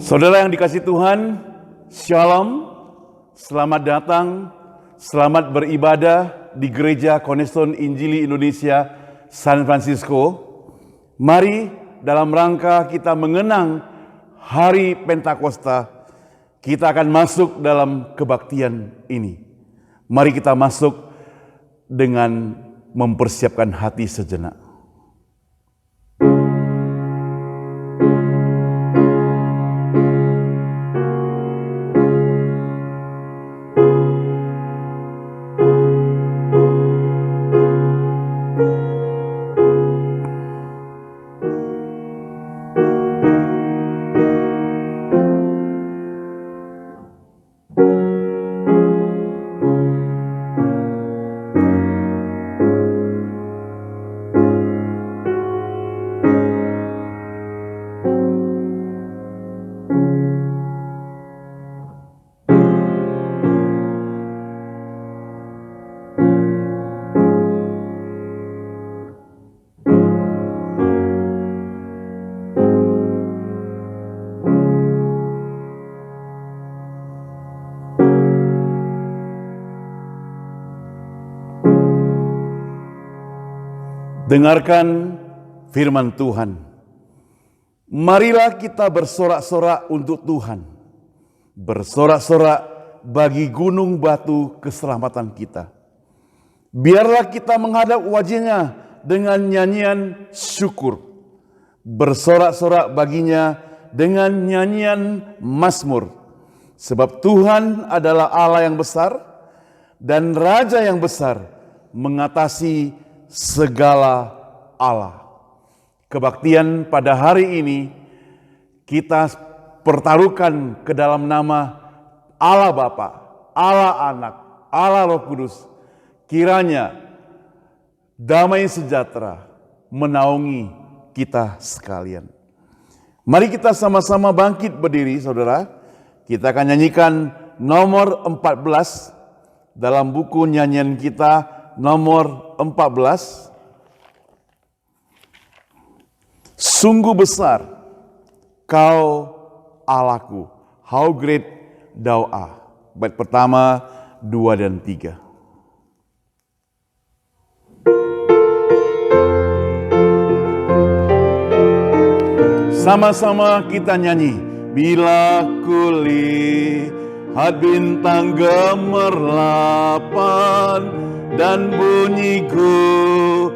Saudara yang dikasihi Tuhan, Shalom, selamat datang, selamat beribadah di Gereja Cornerstone Injili Indonesia San Francisco. Mari dalam rangka kita mengenang Hari Pentakosta, kita akan masuk dalam kebaktian ini. Mari kita masuk dengan mempersiapkan hati sejenak. Dengarkan firman Tuhan. Marilah kita bersorak-sorak untuk Tuhan. Bersorak-sorak bagi gunung batu keselamatan kita. Biarlah kita menghadap wajah-Nya dengan nyanyian syukur. Bersorak-sorak baginya dengan nyanyian mazmur. Sebab Tuhan adalah Allah yang besar dan Raja yang besar mengatasi segala Allah. Kebaktian pada hari ini kita pertaruhkan ke dalam nama Allah Bapa, Allah Anak, Allah Roh Kudus. Kiranya damai sejahtera menaungi kita sekalian. Mari kita sama-sama bangkit berdiri, saudara. Kita akan nyanyikan nomor 14 dalam buku nyanyian kita, nomor 14. Sungguh besar Kau Allahku, how great Thou art. Bait pertama, 2 dan 3. Sama-sama kita nyanyi. Bila kulihat bintang gemerlapan dan bunyi guru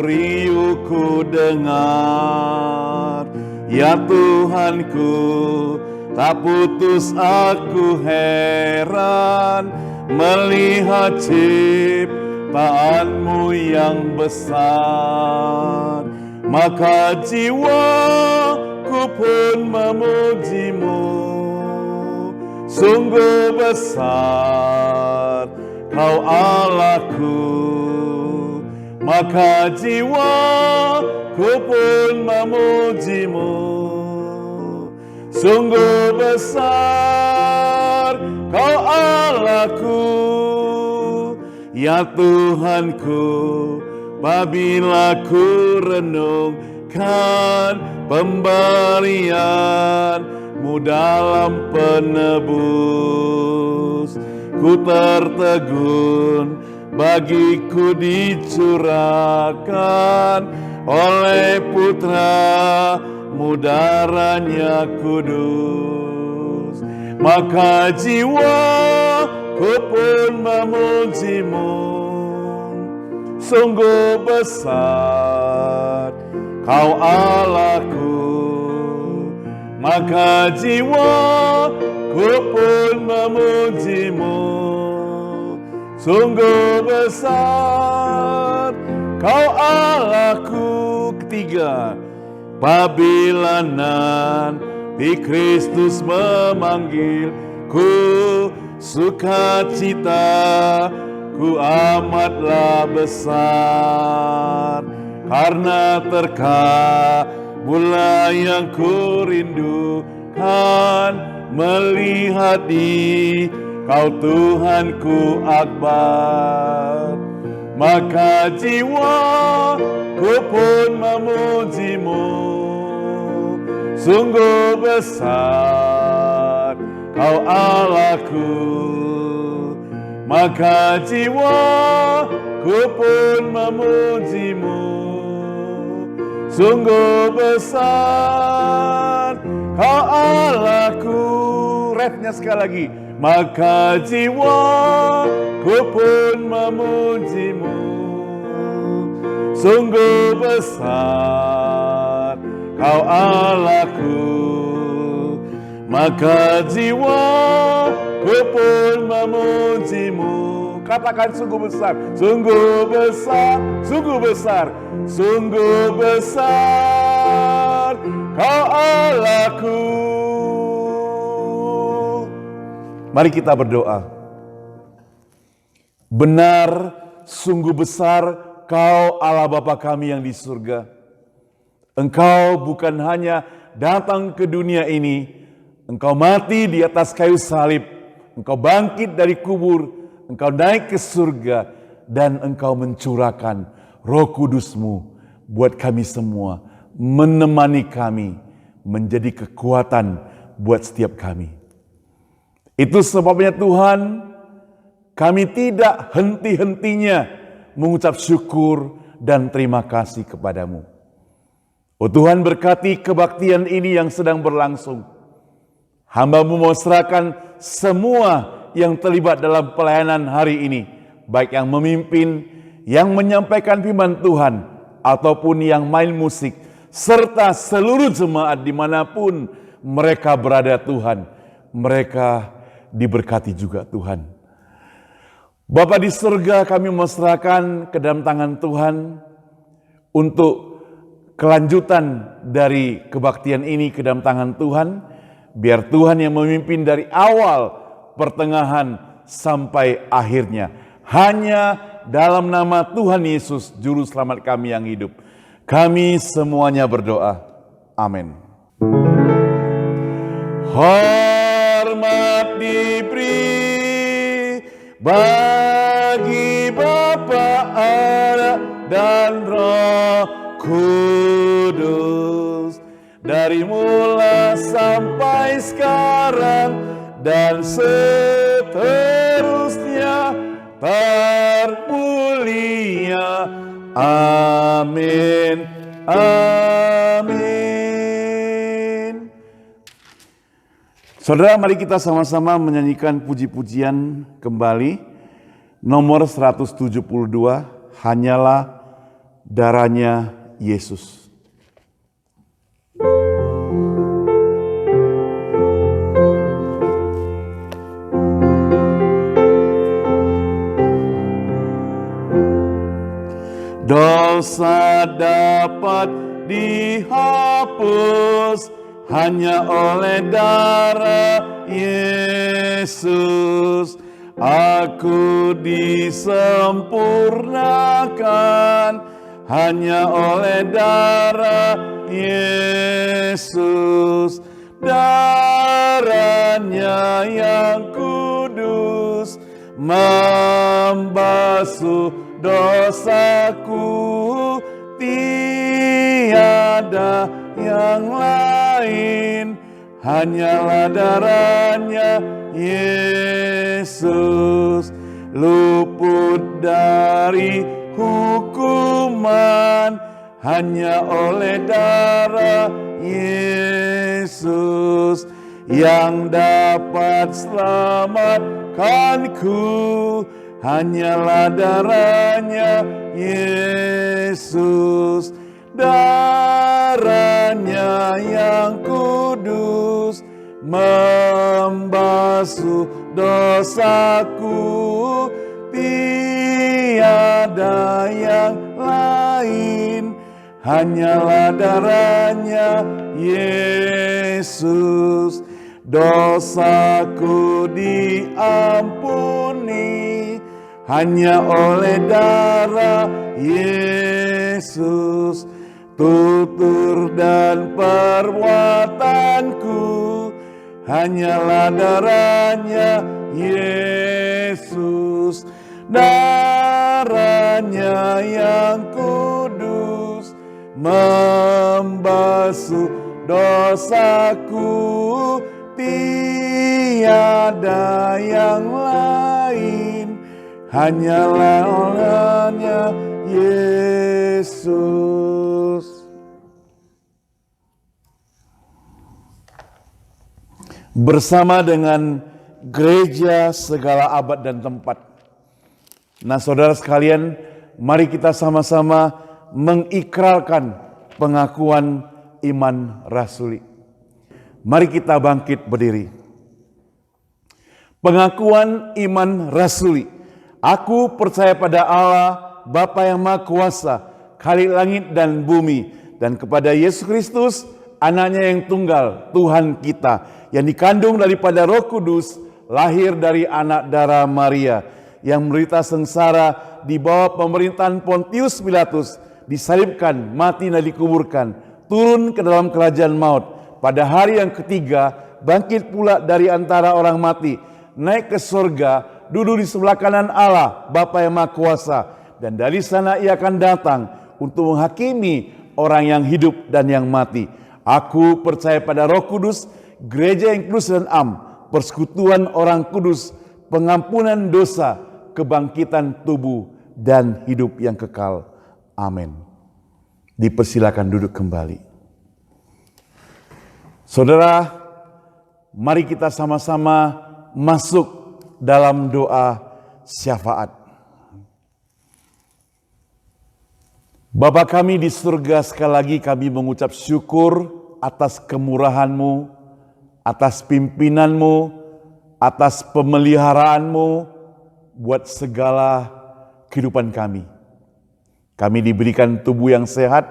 riuhku dengar, ya Tuhanku, tak putus aku heran melihat ciptaanmu yang besar. Maka jiwaku pun memujimu, sungguh besar Kau Allahku. Maka jiwaku pun memujimu, sungguh besar Kau Allahku. Ya Tuhanku, apabila ku renungkan pemberian-Mu dalam penebus, ku tertegun bagiku dicurahkan oleh Putra-Mu darahnya kudus. Maka jiwaku pun memuji-Mu, sungguh besar Kau Allahku. Maka jiwaku pun memuji-Mu, sungguh besar Kau Allahku. Ketiga, apabila nanti Kristus memanggilku, sukacitaku amatlah besar, karena terkabullah yang ku rindukan, melihat di Kau Tuhanku akbar. Maka jiwaku pun memuji-Mu, sungguh besar Kau Allahku. Maka jiwaku pun memuji-Mu, sungguh besar Kau Allahku. Refnya sekali lagi. Maka jiwaku pun memuji-Mu, sungguh besar Kau Allahku. Maka jiwaku pun memuji-Mu. Katakan sungguh besar, sungguh besar, sungguh besar, sungguh besar Kau Allahku. Mari kita berdoa. Benar, sungguh besar Kau Allah Bapa kami yang di surga. Engkau bukan hanya datang ke dunia ini, Engkau mati di atas kayu salib, Engkau bangkit dari kubur, Engkau naik ke surga, dan Engkau mencurahkan Roh Kudus-Mu buat kami semua, menemani kami, menjadi kekuatan buat setiap kami. Itu sebabnya Tuhan, kami tidak henti-hentinya mengucap syukur dan terima kasih kepadamu. Oh Tuhan, berkati kebaktian ini yang sedang berlangsung. Hamba-Mu mau serahkan semua yang terlibat dalam pelayanan hari ini, baik yang memimpin, yang menyampaikan firman Tuhan, ataupun yang main musik, serta seluruh jemaat dimanapun mereka berada Tuhan. Mereka diberkati juga Tuhan. Bapa di surga, kami menyerahkan ke dalam tangan Tuhan untuk kelanjutan dari kebaktian ini ke dalam tangan Tuhan. Biar Tuhan yang memimpin dari awal, pertengahan, sampai akhirnya. Hanya dalam nama Tuhan Yesus, Juru Selamat kami yang hidup. Kami semuanya berdoa. Amin. Hormat diberi bagi Bapa, Anak, dan Roh Kudus, dari mula sampai sekarang dan seterusnya termulia. Amin. Amin. Saudara, mari kita sama-sama menyanyikan puji-pujian kembali. Nomor 172, Hanyalah Darahnya Yesus. Dosa dapat dihapus hanya oleh darah Yesus. Aku disempurnakan hanya oleh darah Yesus. Darahnya yang kudus membasuh dosaku, tiada yang lain, hanyalah darahnya Yesus. Luput dari hukuman hanya oleh darah Yesus. Yang dapat selamatkanku hanyalah darahnya Yesus. Darahnya yang kudus membasuh dosaku, tiada yang lain, hanyalah darahnya Yesus. Dosaku diampuni hanya oleh darah Yesus. Tutur dan perbuatanku hanyalah darahnya Yesus. Darahnya yang kudus membasuh dosaku, tiada yang lain, hanyalah olehnya Yesus. Bersama dengan gereja segala abad dan tempat. Nah, saudara sekalian, mari kita sama-sama mengikrarkan pengakuan iman rasuli. Mari kita bangkit berdiri. Pengakuan iman rasuli. Aku percaya pada Allah, Bapa yang Maha Kuasa, Khalik langit dan bumi, dan kepada Yesus Kristus, Anaknya yang tunggal, Tuhan kita, yang dikandung daripada Roh Kudus, lahir dari anak darah Maria, yang menderita sengsara di bawah pemerintahan Pontius Pilatus, disalibkan, mati dan dikuburkan, turun ke dalam kerajaan maut, pada hari yang ketiga bangkit pula dari antara orang mati, naik ke surga, duduk di sebelah kanan Allah, Bapa yang Maha Kuasa, dan dari sana ia akan datang untuk menghakimi orang yang hidup dan yang mati. Aku percaya pada Roh Kudus, gereja yang kudus dan am, persekutuan orang kudus, pengampunan dosa, kebangkitan tubuh, dan hidup yang kekal. Amin. Dipersilakan duduk kembali. Saudara, mari kita sama-sama masuk dalam doa syafaat. Bapa kami di surga, sekali lagi kami mengucap syukur atas kemurahan-Mu, atas pimpinanmu, atas pemeliharaanmu buat segala kehidupan kami. Kami diberikan tubuh yang sehat,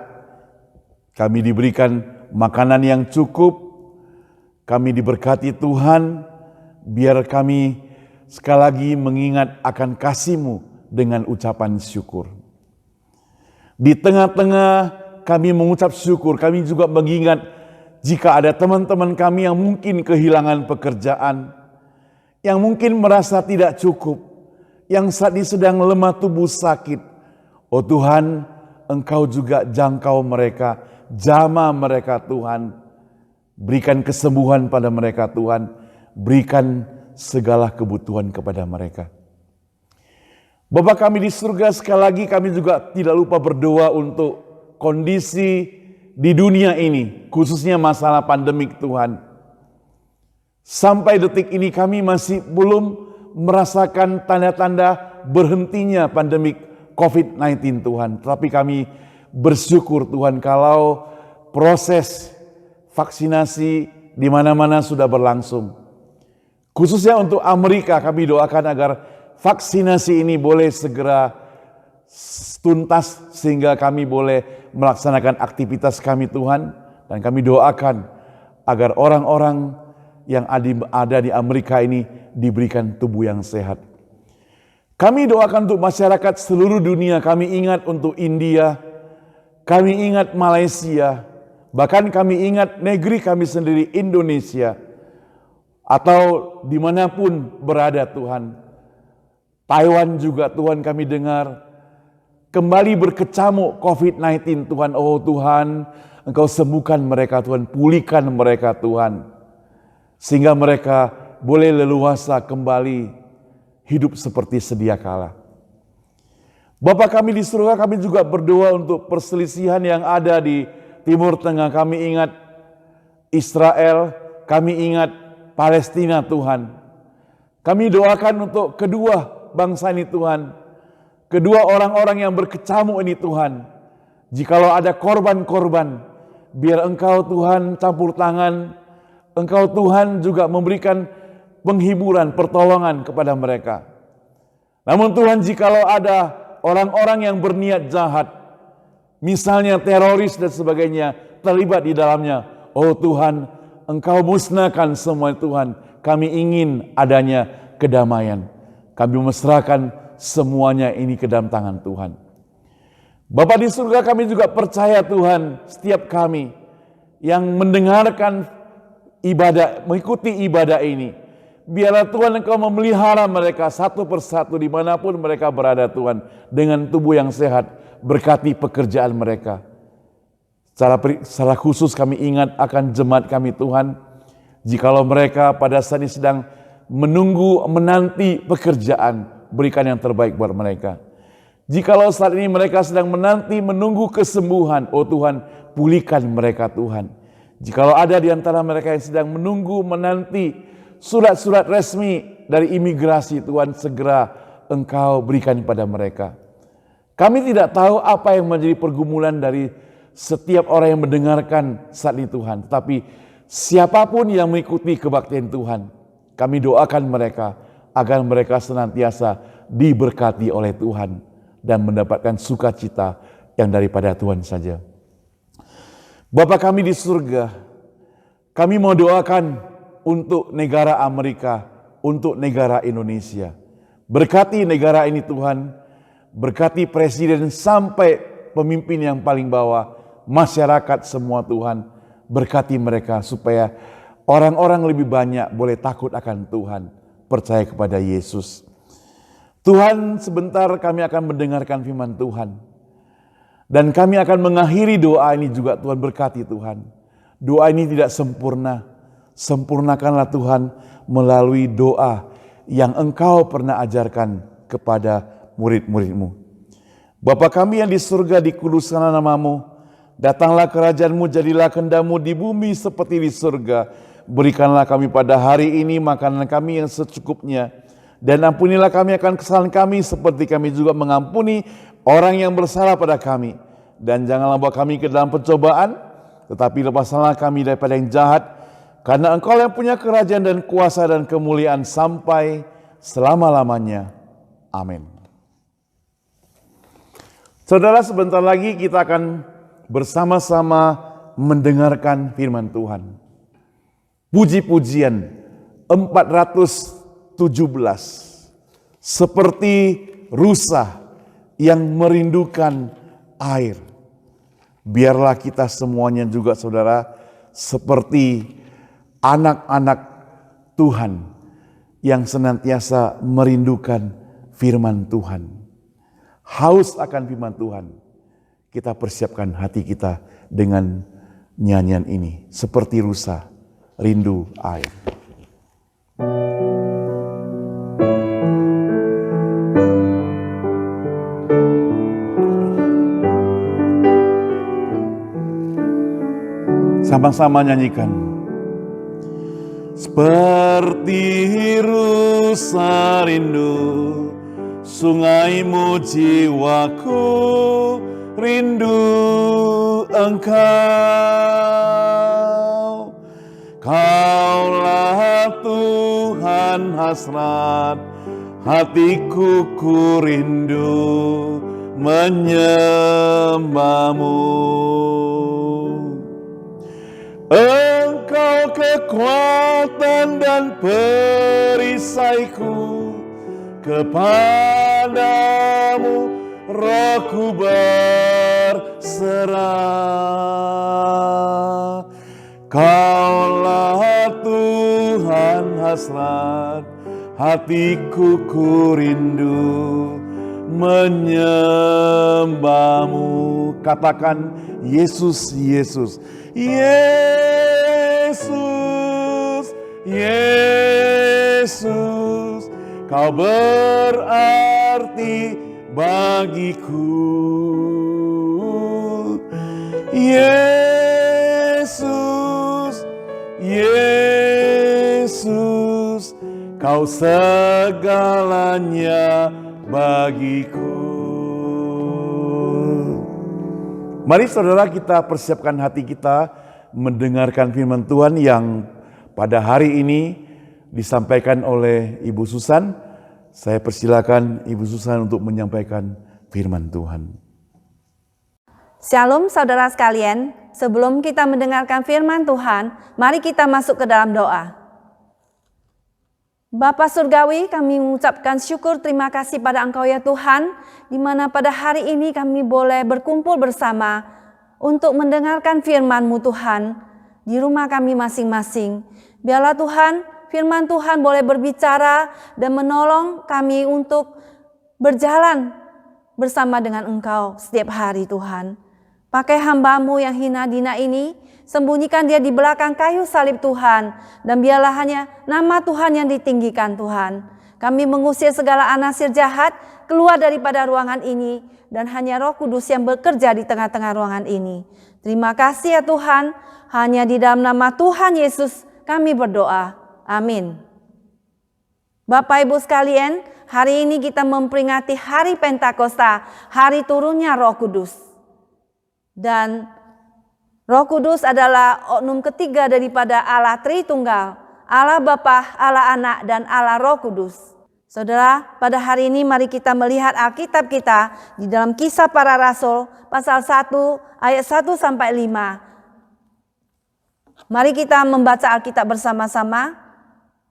kami diberikan makanan yang cukup, kami diberkati Tuhan, biar kami sekali lagi mengingat akan kasih-Mu dengan ucapan syukur. Di tengah-tengah kami mengucap syukur, kami juga mengingat jika ada teman-teman kami yang mungkin kehilangan pekerjaan, yang mungkin merasa tidak cukup, yang saat ini sedang lemah tubuh sakit. Oh Tuhan, Engkau juga jangkau mereka, jamah mereka Tuhan. Berikan kesembuhan pada mereka Tuhan, berikan segala kebutuhan kepada mereka. Bapa kami di surga, sekali lagi kami juga tidak lupa berdoa untuk kondisi di dunia ini, khususnya masalah pandemik Tuhan. Sampai detik ini kami masih belum merasakan tanda-tanda berhentinya pandemik COVID-19 Tuhan. Tetapi kami bersyukur Tuhan kalau proses vaksinasi di mana-mana sudah berlangsung. Khususnya untuk Amerika kami doakan agar vaksinasi ini boleh segera tuntas sehingga kami boleh melaksanakan aktivitas kami Tuhan. Dan kami doakan agar orang-orang yang ada di Amerika ini diberikan tubuh yang sehat. Kami doakan untuk masyarakat seluruh dunia, kami ingat untuk India, kami ingat Malaysia, bahkan kami ingat negeri kami sendiri Indonesia, atau dimanapun berada Tuhan. Taiwan juga Tuhan kami dengar kembali berkecamuk COVID-19 Tuhan. Oh Tuhan, Engkau sembuhkan mereka Tuhan, pulihkan mereka Tuhan. Sehingga mereka boleh leluasa kembali hidup seperti sedia kala. Bapa kami di surga, kami juga berdoa untuk perselisihan yang ada di Timur Tengah. Kami ingat Israel, kami ingat Palestina Tuhan. Kami doakan untuk kedua bangsa ini Tuhan, kedua orang-orang yang berkecamuk ini Tuhan. Jikalau ada korban-korban, biar Engkau Tuhan campur tangan, Engkau Tuhan juga memberikan penghiburan, pertolongan kepada mereka. Namun Tuhan, jikalau ada orang-orang yang berniat jahat, misalnya teroris dan sebagainya, terlibat di dalamnya, oh Tuhan, Engkau musnahkan semua Tuhan. Kami ingin adanya kedamaian. Kami mesrakan semuanya ini ke dalam tangan Tuhan. Bapa di surga, kami juga percaya Tuhan, setiap kami yang mendengarkan ibadah, mengikuti ibadah ini, biarlah Tuhan Engkau memelihara mereka satu persatu dimanapun mereka berada Tuhan, dengan tubuh yang sehat, berkati pekerjaan mereka. Secara khusus kami ingat akan jemaat kami Tuhan, jikalau mereka pada saat ini sedang menanti pekerjaan, berikan yang terbaik buat mereka. Jikalau saat ini mereka sedang menunggu kesembuhan, oh Tuhan, pulihkan mereka Tuhan. Jikalau ada di antara mereka yang sedang menanti surat-surat resmi dari imigrasi, Tuhan, segera Engkau berikan kepada mereka. Kami tidak tahu apa yang menjadi pergumulan dari setiap orang yang mendengarkan saat ini Tuhan. Tetapi siapapun yang mengikuti kebaktian Tuhan, kami doakan mereka agar mereka senantiasa diberkati oleh Tuhan dan mendapatkan sukacita yang daripada Tuhan saja. Bapa kami di surga, kami mau doakan untuk negara Amerika, untuk negara Indonesia. Berkati negara ini Tuhan, berkati presiden sampai pemimpin yang paling bawah, masyarakat semua Tuhan, berkati mereka supaya orang-orang lebih banyak boleh takut akan Tuhan, percaya kepada Yesus. Tuhan, sebentar kami akan mendengarkan firman Tuhan. Dan kami akan mengakhiri doa ini juga Tuhan, berkati Tuhan. Doa ini tidak sempurna. Sempurnakanlah Tuhan melalui doa yang Engkau pernah ajarkan kepada murid-murid-Mu. Bapa kami yang di surga, dikuduskanlah nama-Mu. Datanglah kerajaan-Mu, jadilah kehendak-Mu di bumi seperti di surga. Berikanlah kami pada hari ini makanan kami yang secukupnya. Dan ampunilah kami akan kesalahan kami seperti kami juga mengampuni orang yang bersalah pada kami. Dan janganlah bawa kami ke dalam pencobaan, tetapi lepaskanlah kami daripada yang jahat. Karena Engkau yang punya kerajaan dan kuasa dan kemuliaan sampai selama-lamanya. Amin. Saudara, sebentar lagi kita akan bersama-sama mendengarkan firman Tuhan. Puji-pujian 417, seperti rusa yang merindukan air. Biarlah kita semuanya juga saudara seperti anak-anak Tuhan yang senantiasa merindukan firman Tuhan. Haus akan firman Tuhan. Kita persiapkan hati kita dengan nyanyian ini. Seperti rusa, rindu air. Sama-sama nyanyikan. Seperti rusa rindu, sungaimu jiwaku rindu Engkau. Kaulah Tuhan hasrat, hatiku ku rindu menyembah-Mu. Engkau kekuatan dan perisaiku, kepadamu rohku berserah. Kaulah Tuhan hasrat, hatiku ku rindu menyembah-Mu. Katakan Yesus, Yesus, Yesus, Yesus, Kau berarti bagiku. Yesus, Yesus, Kau segalanya bagiku. Mari saudara kita persiapkan hati kita mendengarkan firman Tuhan yang pada hari ini disampaikan oleh Ibu Susan. Saya persilakan Ibu Susan untuk menyampaikan firman Tuhan. Shalom saudara sekalian, sebelum kita mendengarkan firman Tuhan, mari kita masuk ke dalam doa. Bapa Surgawi, kami mengucapkan syukur terima kasih pada Engkau ya Tuhan, di mana pada hari ini kami boleh berkumpul bersama untuk mendengarkan firman-Mu Tuhan di rumah kami masing-masing. Biarlah Tuhan, firman Tuhan boleh berbicara dan menolong kami untuk berjalan bersama dengan Engkau setiap hari Tuhan. Pakai hamba-Mu yang hina dina ini, sembunyikan dia di belakang kayu salib Tuhan, dan biarlah hanya nama Tuhan yang ditinggikan Tuhan. Kami mengusir segala anasir jahat keluar daripada ruangan ini, dan hanya Roh Kudus yang bekerja di tengah-tengah ruangan ini. Terima kasih ya Tuhan, hanya di dalam nama Tuhan Yesus kami berdoa. Amin. Bapak Ibu sekalian, hari ini kita memperingati hari Pentakosta, hari turunnya Roh Kudus. Dan Roh Kudus adalah oknum ketiga daripada Allah Tritunggal, Allah Bapa, Allah Anak, dan Allah Roh Kudus. Saudara, pada hari ini mari kita melihat Alkitab kita di dalam Kisah Para Rasul pasal 1 ayat 1 sampai 5. Mari kita membaca Alkitab bersama-sama.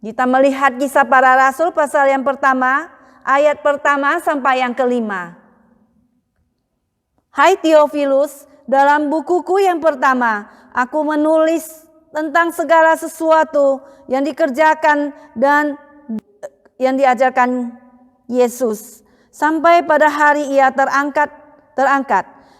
Kita melihat Kisah Para Rasul pasal yang pertama, ayat pertama sampai yang kelima. Hai Theophilus, dalam bukuku yang pertama, aku menulis tentang segala sesuatu yang dikerjakan dan yang diajarkan Yesus sampai pada hari ia terangkat.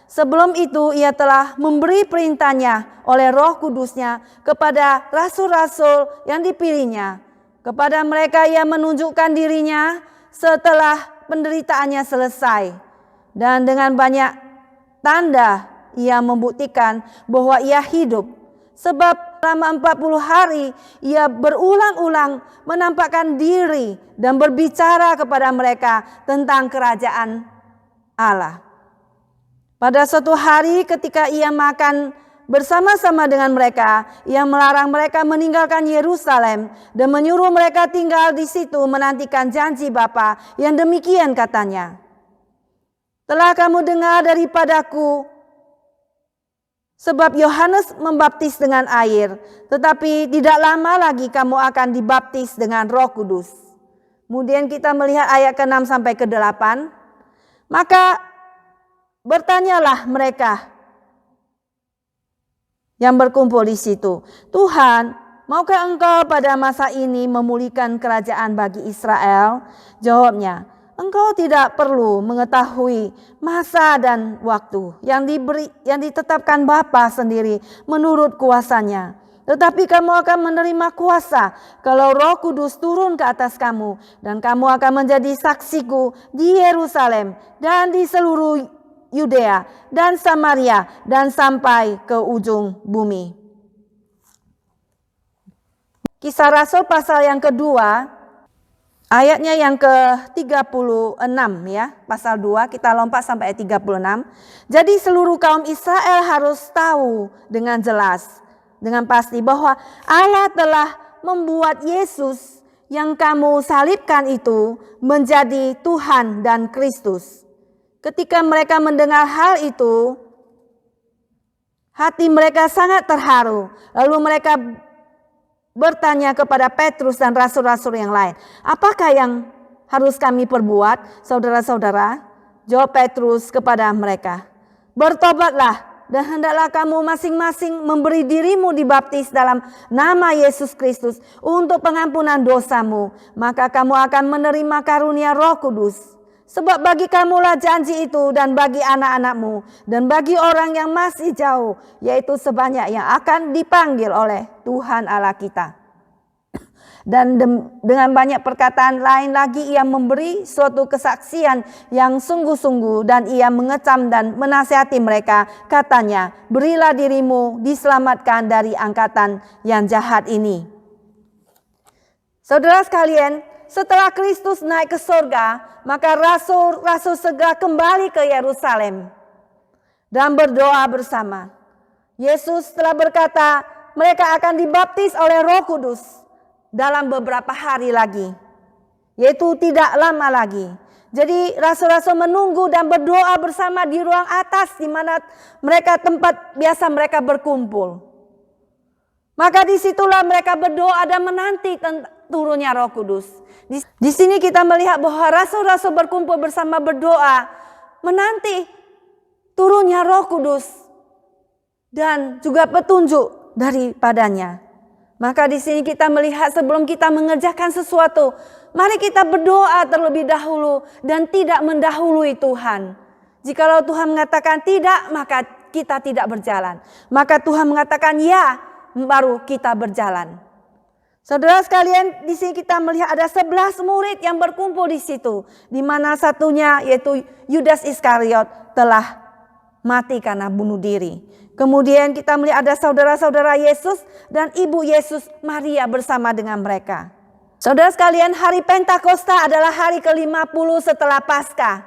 Sebelum itu ia telah memberi perintahnya oleh Roh Kudusnya kepada rasul-rasul yang dipilihnya. Kepada mereka ia menunjukkan dirinya setelah penderitaannya selesai. Dan dengan banyak tanda ia membuktikan bahwa ia hidup. Sebab selama 40 hari ia berulang-ulang menampakkan diri dan berbicara kepada mereka tentang kerajaan Allah. Pada suatu hari ketika ia makan bersama-sama dengan mereka, ia melarang mereka meninggalkan Yerusalem dan menyuruh mereka tinggal di situ menantikan janji Bapa yang demikian katanya. Telah kamu dengar daripadaku, sebab Yohanes membaptis dengan air, tetapi tidak lama lagi kamu akan dibaptis dengan Roh Kudus. Kemudian kita melihat ayat ke-6 sampai ke-8. Maka bertanyalah mereka yang berkumpul di situ, Tuhan, maukah engkau pada masa ini memulihkan kerajaan bagi Israel? Jawabnya, engkau tidak perlu mengetahui masa dan waktu yang ditetapkan Bapa sendiri menurut kuasanya. Tetapi kamu akan menerima kuasa kalau Roh Kudus turun ke atas kamu, dan kamu akan menjadi saksiku di Yerusalem dan di seluruh Yudea dan Samaria dan sampai ke ujung bumi. Kisah Rasul pasal yang kedua, ayatnya yang ke-36 ya, pasal 2 kita lompat sampai ayat 36. Jadi seluruh kaum Israel harus tahu dengan jelas, dengan pasti bahwa Allah telah membuat Yesus yang kamu salibkan itu menjadi Tuhan dan Kristus. Ketika mereka mendengar hal itu, hati mereka sangat terharu. Lalu mereka bertanya kepada Petrus dan rasul-rasul yang lain, apakah yang harus kami perbuat, saudara-saudara? Jawab Petrus kepada mereka, bertobatlah dan hendaklah kamu masing-masing memberi dirimu dibaptis dalam nama Yesus Kristus untuk pengampunan dosamu. Maka kamu akan menerima karunia Roh Kudus. Sebab bagi kamulah janji itu dan bagi anak-anakmu dan bagi orang yang masih jauh, yaitu sebanyak yang akan dipanggil oleh Tuhan Allah kita. Dan dengan banyak perkataan lain lagi ia memberi suatu kesaksian yang sungguh-sungguh dan ia mengecam dan menasihati mereka. Katanya, berilah dirimu diselamatkan dari angkatan yang jahat ini. Saudara sekalian, setelah Kristus naik ke surga, maka rasul-rasul segera kembali ke Yerusalem dan berdoa bersama. Yesus telah berkata, mereka akan dibaptis oleh Roh Kudus dalam beberapa hari lagi, yaitu tidak lama lagi. Jadi rasul-rasul menunggu dan berdoa bersama di ruang atas di mana mereka tempat biasa mereka berkumpul. Maka disitulah mereka berdoa dan menanti turunnya Roh Kudus. Di sini kita melihat bahwa rasul-rasul berkumpul bersama berdoa, menanti turunnya Roh Kudus dan juga petunjuk daripadanya. Maka di sini kita melihat sebelum kita mengerjakan sesuatu, mari kita berdoa terlebih dahulu dan tidak mendahului Tuhan. Jikalau Tuhan mengatakan tidak, maka kita tidak berjalan. Maka Tuhan mengatakan ya, baru kita berjalan. Saudara sekalian, di sini kita melihat ada 11 murid yang berkumpul di situ, di mana satunya yaitu Yudas Iskariot telah mati karena bunuh diri. Kemudian kita melihat ada saudara-saudara Yesus dan ibu Yesus Maria bersama dengan mereka. Saudara sekalian, hari Pentakosta adalah hari ke-50 setelah Paskah.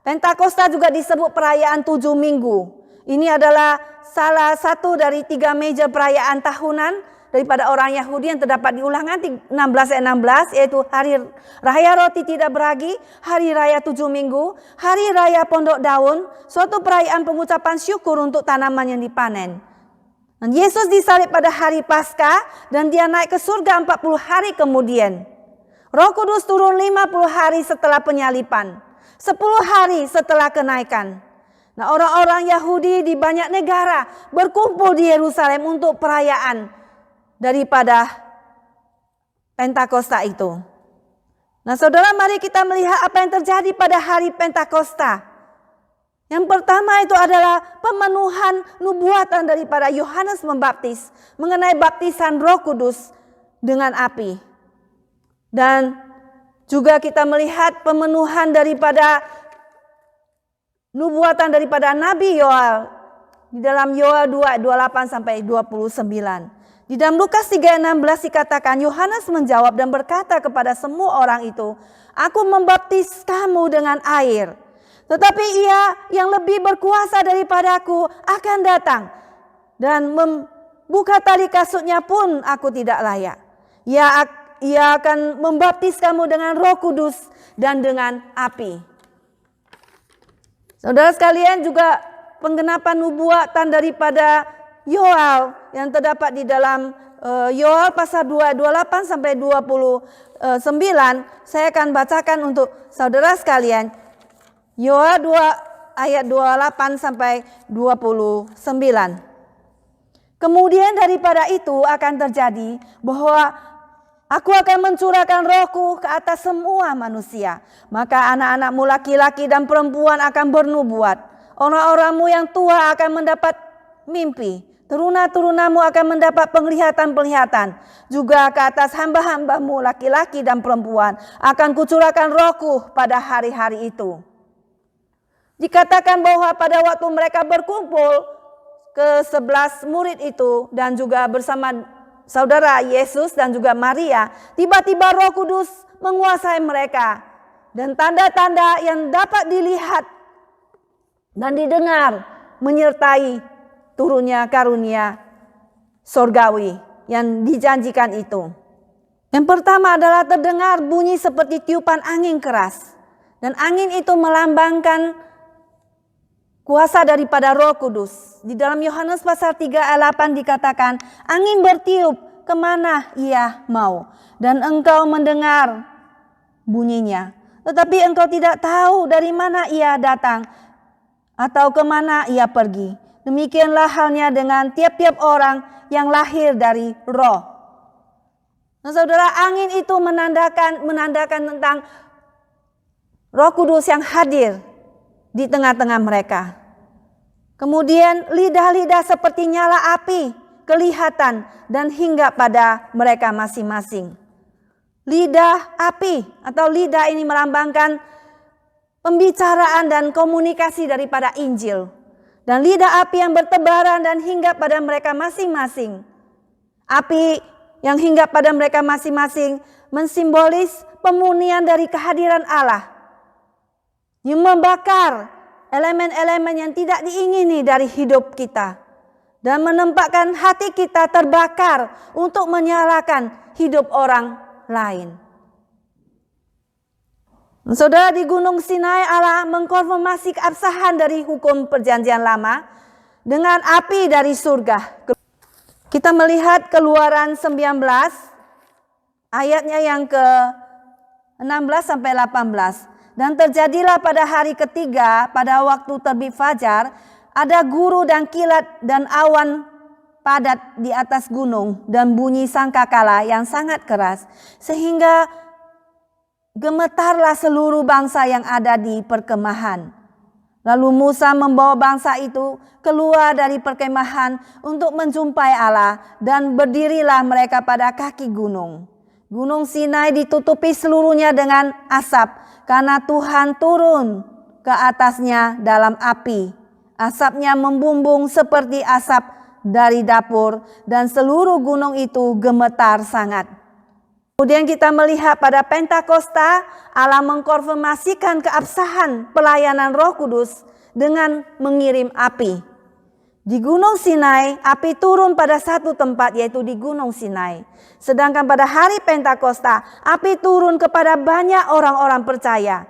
Pentakosta juga disebut perayaan 7 minggu. Ini adalah salah satu dari 3 major perayaan tahunan daripada orang Yahudi yang terdapat di Ulangan 16:16, yaitu Hari Raya Roti Tidak Beragi, Hari Raya 7 Minggu, Hari Raya Pondok Daun, suatu perayaan pengucapan syukur untuk tanaman yang dipanen. Dan Yesus disalib pada hari Paskah dan dia naik ke surga 40 hari kemudian. Roh Kudus turun 50 hari setelah penyalipan, 10 hari setelah kenaikan. Nah, orang-orang Yahudi di banyak negara berkumpul di Yerusalem untuk perayaan daripada Pentakosta itu. Nah, saudara, mari kita melihat apa yang terjadi pada hari Pentakosta. Yang pertama itu adalah pemenuhan nubuatan daripada Yohanes Pembaptis mengenai baptisan Roh Kudus dengan api. Dan juga kita melihat pemenuhan daripada nubuatan daripada Nabi Yoel di dalam Yoel 2:28 sampai 29. Di dalam Lukas 3:16 dikatakan, Yohanes menjawab dan berkata kepada semua orang itu, "Aku membaptis kamu dengan air. Tetapi ia yang lebih berkuasa daripadaku akan datang. Dan membuka tali kasutnya pun aku tidak layak. Ia akan membaptis kamu dengan Roh Kudus dan dengan api." Saudara sekalian, juga penggenapan nubuatan daripada Yoel yang terdapat di dalam Yoel pasal 2:28 sampai 29. Saya akan bacakan untuk saudara sekalian. Yoel 2 ayat 28 sampai 29. Kemudian daripada itu akan terjadi bahwa aku akan mencurahkan rohku ke atas semua manusia. Maka anak-anakmu laki-laki dan perempuan akan bernubuat. Orang-orangmu yang tua akan mendapat mimpi. Teruna-turunamu akan mendapat penglihatan-penglihatan. Juga ke atas hamba-hambamu laki-laki dan perempuan akan kucurahkan rohku pada hari-hari itu. Dikatakan bahwa pada waktu mereka berkumpul ke 11 murid itu dan juga bersama saudara Yesus dan juga Maria, tiba-tiba Roh Kudus menguasai mereka. Dan tanda-tanda yang dapat dilihat dan didengar menyertai turunnya karunia sorgawi yang dijanjikan itu. Yang pertama adalah terdengar bunyi seperti tiupan angin keras. Dan angin itu melambangkan kuasa daripada Roh Kudus. Di dalam Yohanes pasal 3 ayat 8 dikatakan, angin bertiup kemana ia mau. Dan engkau mendengar bunyinya. Tetapi engkau tidak tahu dari mana ia datang atau kemana ia pergi. Demikianlah halnya dengan tiap-tiap orang yang lahir dari roh. Nah, saudara, angin itu menandakan tentang Roh Kudus yang hadir di tengah-tengah mereka. Kemudian lidah-lidah seperti nyala api kelihatan dan hinggap pada mereka masing-masing. Lidah api atau lidah ini melambangkan pembicaraan dan komunikasi daripada Injil. Dan lidah api yang bertebaran dan hinggap pada mereka masing-masing. Api yang hinggap pada mereka masing-masing mensimbolis pemurnian dari kehadiran Allah. Yang membakar elemen-elemen yang tidak diingini dari hidup kita. Dan menempatkan hati kita terbakar untuk menyalakan hidup orang lain. Saudara, di Gunung Sinai Allah mengkonfirmasi keabsahan dari hukum perjanjian lama dengan api dari surga. Kita melihat Keluaran 19 ayatnya yang ke-16 sampai 18. Dan terjadilah pada hari ketiga pada waktu terbit fajar ada guru dan kilat dan awan padat di atas gunung dan bunyi sangkakala yang sangat keras sehingga gemetarlah seluruh bangsa yang ada di perkemahan. Lalu Musa membawa bangsa itu keluar dari perkemahan untuk menjumpai Allah, dan berdirilah mereka pada kaki gunung. Gunung Sinai ditutupi seluruhnya dengan asap karena Tuhan turun ke atasnya dalam api. Asapnya membumbung seperti asap dari dapur, dan seluruh gunung itu gemetar sangat. Kemudian kita melihat pada Pentakosta, Allah mengkonfirmasikan keabsahan pelayanan Roh Kudus dengan mengirim api. Di Gunung Sinai, api turun pada satu tempat, yaitu di Gunung Sinai. Sedangkan pada hari Pentakosta, api turun kepada banyak orang-orang percaya,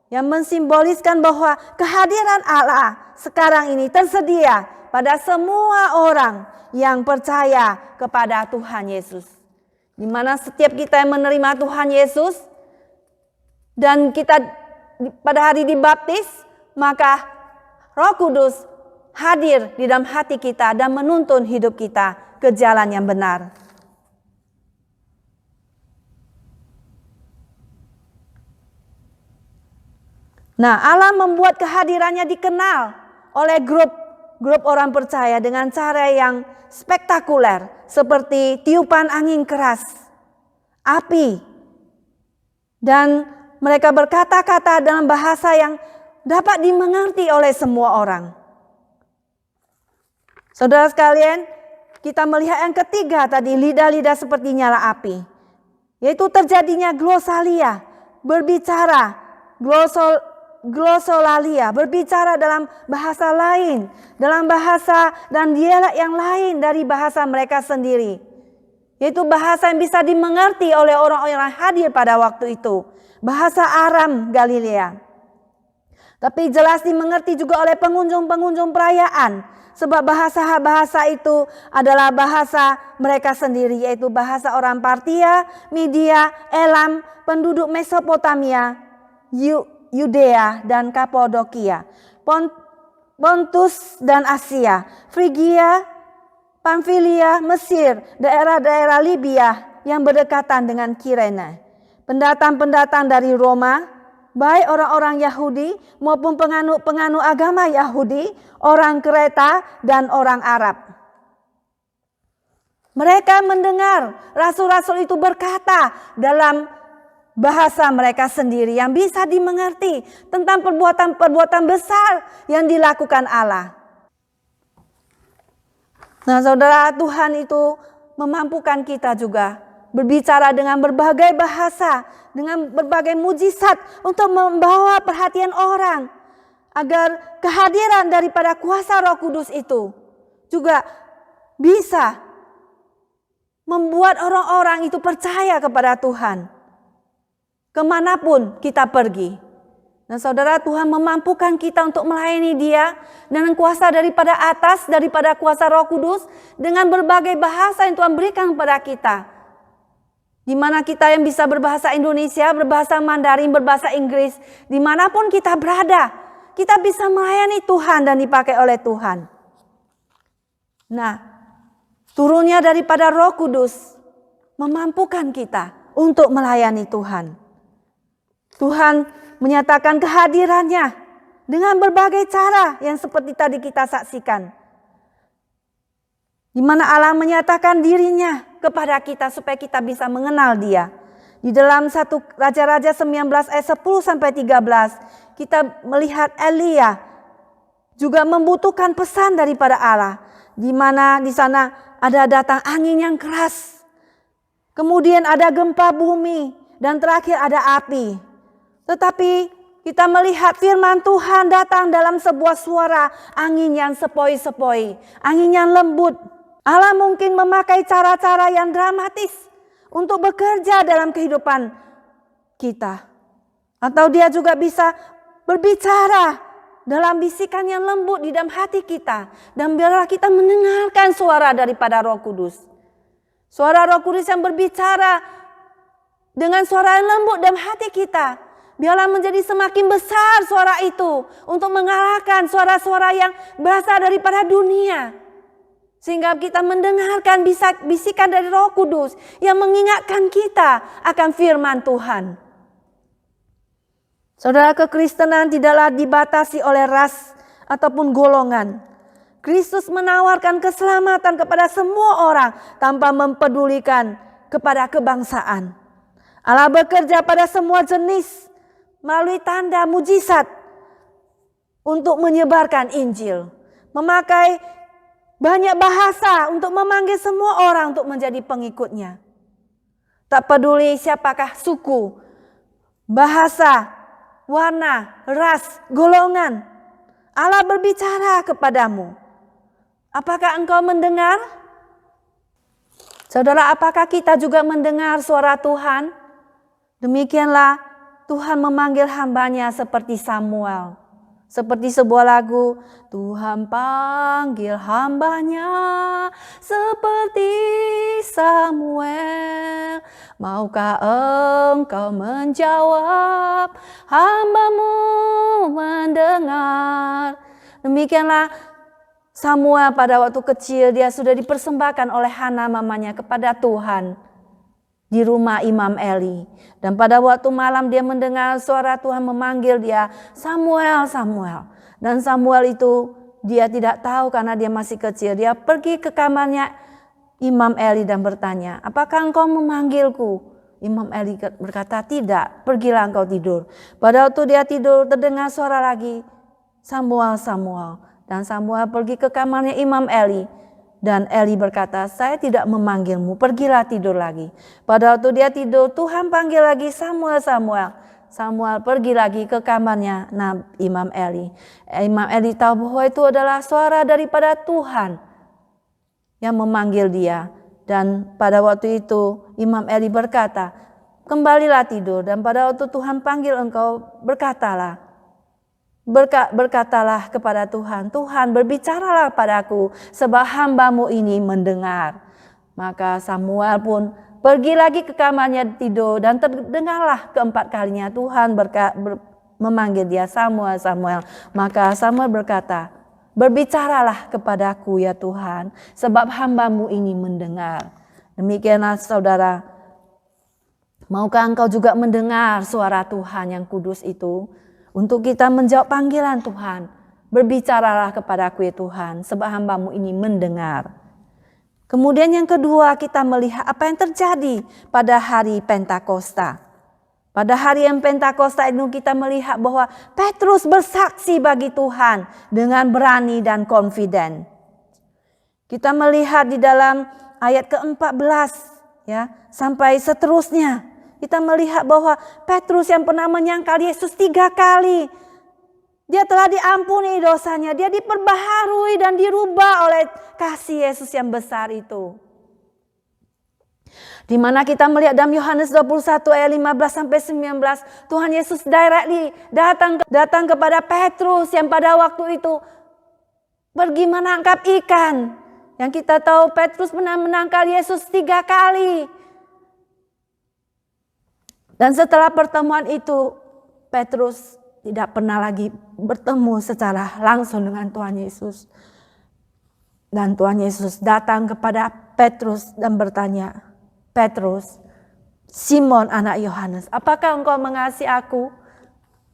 yang mensimboliskan bahwa kehadiran Allah sekarang ini tersedia pada semua orang yang percaya kepada Tuhan Yesus. Di mana setiap kita yang menerima Tuhan Yesus dan kita pada hari dibaptis, maka Roh Kudus hadir di dalam hati kita dan menuntun hidup kita ke jalan yang benar. Nah, Allah membuat kehadirannya dikenal oleh grup orang percaya dengan cara yang spektakuler, seperti tiupan angin keras, api, dan mereka berkata-kata dalam bahasa yang dapat dimengerti oleh semua orang. Saudara sekalian, kita melihat yang ketiga tadi, lidah-lidah seperti nyala api, yaitu terjadinya glosalia, berbicara, glosolalia, berbicara dalam bahasa lain, dalam bahasa dan dialek yang lain dari bahasa mereka sendiri, yaitu bahasa yang bisa dimengerti oleh orang-orang yang hadir pada waktu itu, bahasa Aram Galilea. Tapi jelas dimengerti juga oleh pengunjung-pengunjung perayaan, sebab bahasa itu adalah bahasa mereka sendiri, yaitu bahasa orang Partia, Media, Elam, penduduk Mesopotamia, Yudea dan Kapadokia, Pontus dan Asia, Frigia, Pamfilia, Mesir, daerah-daerah Libya yang berdekatan dengan Kirene. Pendatang-pendatang dari Roma, baik orang-orang Yahudi maupun penganut agama Yahudi, orang Kreta dan orang Arab. Mereka mendengar rasul-rasul itu berkata dalam bahasa mereka sendiri yang bisa dimengerti tentang perbuatan-perbuatan besar yang dilakukan Allah. Nah, saudara, Tuhan itu memampukan kita juga berbicara dengan berbagai bahasa, dengan berbagai mujizat untuk membawa perhatian orang, agar kehadiran daripada kuasa Roh Kudus itu juga bisa membuat orang-orang itu percaya kepada Tuhan kemanapun kita pergi. Nah, saudara, Tuhan memampukan kita untuk melayani Dia dengan kuasa daripada atas, daripada kuasa Roh Kudus, dengan berbagai bahasa yang Tuhan berikan kepada kita. Di mana kita yang bisa berbahasa Indonesia, berbahasa Mandarin, berbahasa Inggris, dimanapun kita berada, kita bisa melayani Tuhan dan dipakai oleh Tuhan. Nah, turunnya daripada Roh Kudus memampukan kita untuk melayani Tuhan. Tuhan menyatakan kehadirannya dengan berbagai cara yang seperti tadi kita saksikan. Di mana Allah menyatakan dirinya kepada kita supaya kita bisa mengenal Dia. Di dalam 1 Raja-Raja 19 ayat 10 sampai 13, kita melihat Elia juga membutuhkan pesan daripada Allah, di mana di sana ada datang angin yang keras. Kemudian ada gempa bumi dan terakhir ada api. Tetapi kita melihat firman Tuhan datang dalam sebuah suara angin yang sepoi-sepoi, angin yang lembut. Allah mungkin memakai cara-cara yang dramatis untuk bekerja dalam kehidupan kita. Atau Dia juga bisa berbicara dalam bisikan yang lembut di dalam hati kita. Dan biarlah kita mendengarkan suara daripada Roh Kudus. Suara Roh Kudus yang berbicara dengan suara yang lembut dalam hati kita. Biarlah menjadi semakin besar suara itu untuk mengalahkan suara-suara yang berasal daripada dunia. Sehingga kita mendengarkan bisikan dari Roh Kudus yang mengingatkan kita akan firman Tuhan. Saudara, kekristenan tidaklah dibatasi oleh ras ataupun golongan. Kristus menawarkan keselamatan kepada semua orang tanpa mempedulikan kepada kebangsaan. Allah bekerja pada semua jenis melalui tanda mujizat untuk menyebarkan Injil. Memakai banyak bahasa untuk memanggil semua orang untuk menjadi pengikutnya. Tak peduli siapakah suku, bahasa, warna, ras, golongan. Allah berbicara kepadamu. Apakah engkau mendengar? Saudara, apakah kita juga mendengar suara Tuhan? Demikianlah Tuhan memanggil hambanya seperti Samuel. Seperti sebuah lagu, Tuhan panggil hambanya seperti Samuel. Maukah engkau menjawab, hambamu mendengar. Demikianlah Samuel pada waktu kecil dia sudah dipersembahkan oleh Hana mamanya kepada Tuhan di rumah Imam Eli. Dan pada waktu malam dia mendengar suara Tuhan memanggil dia, Samuel, Samuel. Dan Samuel itu dia tidak tahu karena dia masih kecil. Dia pergi ke kamarnya Imam Eli dan bertanya, apakah engkau memanggilku? Imam Eli berkata, tidak, pergilah engkau tidur. Pada waktu dia tidur terdengar suara lagi, Samuel, Samuel. Dan Samuel pergi ke kamarnya Imam Eli. Dan Eli berkata, saya tidak memanggilmu, pergilah tidur lagi. Pada waktu dia tidur, Tuhan panggil lagi, Samuel, Samuel. Samuel pergi lagi ke kamarnya Imam Eli. Imam Eli tahu bahwa itu adalah suara daripada Tuhan yang memanggil dia. Dan pada waktu itu Imam Eli berkata, kembalilah tidur. Dan pada waktu Tuhan panggil engkau, berkatalah. Berkatalah kepada Tuhan, Tuhan berbicaralah padaku sebab hambamu ini mendengar. Maka Samuel pun pergi lagi ke kamarnya tidur dan terdengarlah keempat kalinya Tuhan memanggil dia, Samuel, Samuel. Maka Samuel berkata, berbicaralah kepadaku ya Tuhan sebab hambamu ini mendengar. Demikianlah saudara, maukah engkau juga mendengar suara Tuhan yang kudus itu? Untuk kita menjawab panggilan Tuhan. Berbicaralah kepadaku ya Tuhan, sebab hambamu ini mendengar. Kemudian yang kedua, kita melihat apa yang terjadi pada hari Pentakosta. Pada hari yang Pentakosta itu kita melihat bahwa Petrus bersaksi bagi Tuhan dengan berani dan confident. Kita melihat di dalam ayat ke-14 ya, sampai seterusnya. Kita melihat bahwa Petrus yang pernah menyangkal Yesus 3 kali. Dia telah diampuni dosanya. Dia diperbaharui dan dirubah oleh kasih Yesus yang besar itu. Di mana kita melihat dalam Yohanes 21 ayat 15 sampai 19. Tuhan Yesus directly datang kepada Petrus yang pada waktu itu pergi menangkap ikan. Yang kita tahu Petrus pernah menangkal Yesus 3 kali. Dan setelah pertemuan itu, Petrus tidak pernah lagi bertemu secara langsung dengan Tuhan Yesus. Dan Tuhan Yesus datang kepada Petrus dan bertanya, Petrus, Simon anak Yohanes, apakah engkau mengasihi aku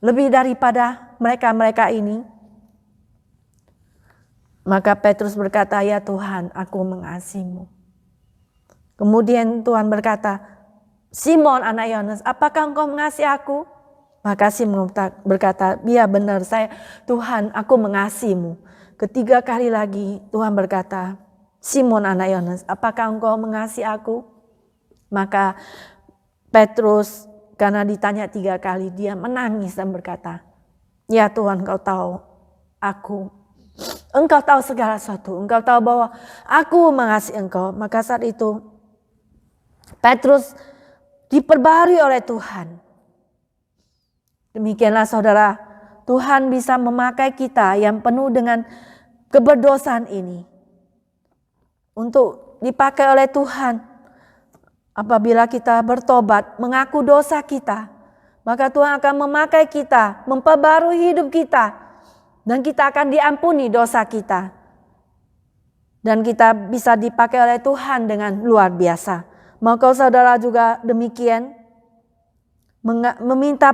lebih daripada mereka-mereka ini? Maka Petrus berkata, ya Tuhan, aku mengasihimu. Kemudian Tuhan berkata, Simon anak Yohanes, apakah engkau mengasihi aku? Maka Simon berkata, ya benar Tuhan, aku mengasihimu. Ketiga kali lagi Tuhan berkata, Simon anak Yohanes, apakah engkau mengasihi aku? Maka Petrus karena ditanya 3 kali dia menangis dan berkata, ya Tuhan, engkau tahu engkau tahu segala sesuatu, engkau tahu bahwa aku mengasihi engkau. Maka saat itu Petrus diperbarui oleh Tuhan. Demikianlah saudara, Tuhan bisa memakai kita yang penuh dengan keberdosaan ini untuk dipakai oleh Tuhan. Apabila kita bertobat, mengaku dosa kita, maka Tuhan akan memakai kita, memperbarui hidup kita, dan kita akan diampuni dosa kita. Dan kita bisa dipakai oleh Tuhan dengan luar biasa. Maka saudara juga demikian meminta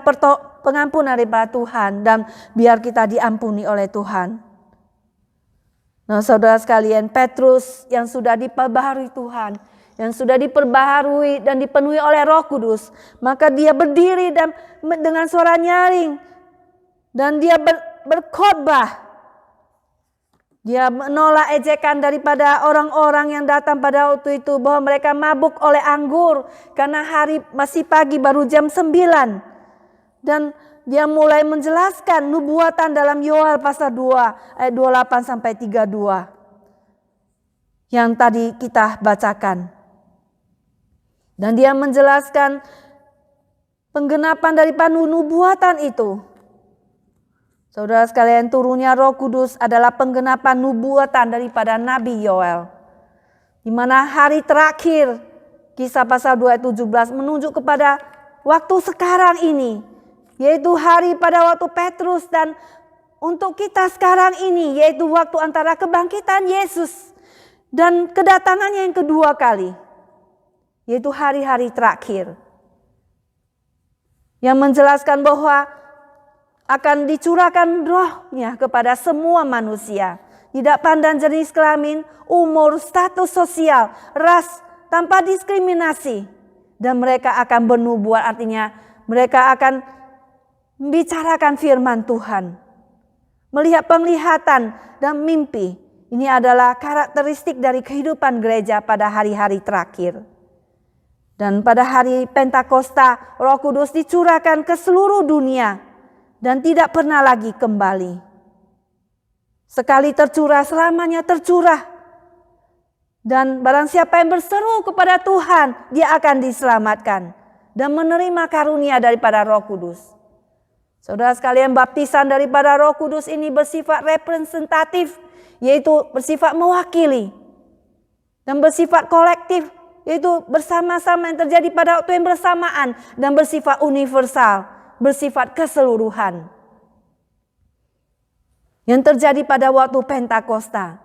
pengampunan daripada Tuhan dan biar kita diampuni oleh Tuhan. Nah, saudara sekalian, Petrus yang sudah diperbaharui Tuhan, yang sudah diperbaharui dan dipenuhi oleh Roh Kudus, maka dia berdiri dan dengan suara nyaring dan dia berkhotbah. Dia menolak ejekan daripada orang-orang yang datang pada waktu itu bahwa mereka mabuk oleh anggur karena hari masih pagi, baru jam 9. Dan dia mulai menjelaskan nubuatan dalam Yoel pasal 2 ayat 28 sampai 32 yang tadi kita bacakan. Dan dia menjelaskan penggenapan daripada nubuatan itu. Saudara sekalian, turunnya Roh Kudus adalah penggenapan nubuatan daripada Nabi Yoel. Di mana hari terakhir, Kisah pasal 2 ayat 17 menunjuk kepada waktu sekarang ini. Yaitu hari pada waktu Petrus dan untuk kita sekarang ini. Yaitu waktu antara kebangkitan Yesus dan kedatangannya yang kedua kali. Yaitu hari-hari terakhir. Yang menjelaskan bahwa akan dicurahkan rohnya kepada semua manusia. Tidak pandang jenis kelamin, umur, status sosial, ras, tanpa diskriminasi. Dan mereka akan bernubuat, artinya mereka akan membicarakan firman Tuhan. Melihat penglihatan dan mimpi. Ini adalah karakteristik dari kehidupan gereja pada hari-hari terakhir. Dan pada hari Pentakosta, Roh Kudus dicurahkan ke seluruh dunia. Dan tidak pernah lagi kembali. Sekali tercurah, selamanya tercurah. Dan barang siapa yang berseru kepada Tuhan, dia akan diselamatkan. Dan menerima karunia daripada Roh Kudus. Saudara sekalian, baptisan daripada Roh Kudus ini bersifat representatif. Yaitu bersifat mewakili. Dan bersifat kolektif. Yaitu bersama-sama yang terjadi pada waktu yang bersamaan. Dan bersifat universal. Bersifat keseluruhan. Yang terjadi pada waktu Pentakosta.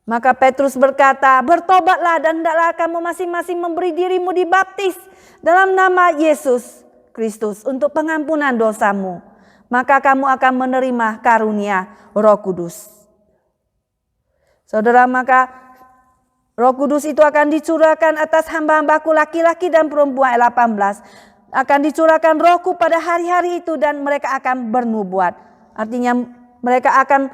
Maka Petrus berkata, bertobatlah dan hendaklah kamu masing-masing memberi dirimu dibaptis dalam nama Yesus Kristus untuk pengampunan dosamu. Maka kamu akan menerima karunia Roh Kudus. Saudara, maka Roh Kudus itu akan dicurahkan atas hamba-hambaku laki-laki dan perempuan, ayat 18. Akan dicurahkan rohku pada hari-hari itu dan mereka akan bernubuat. Artinya mereka akan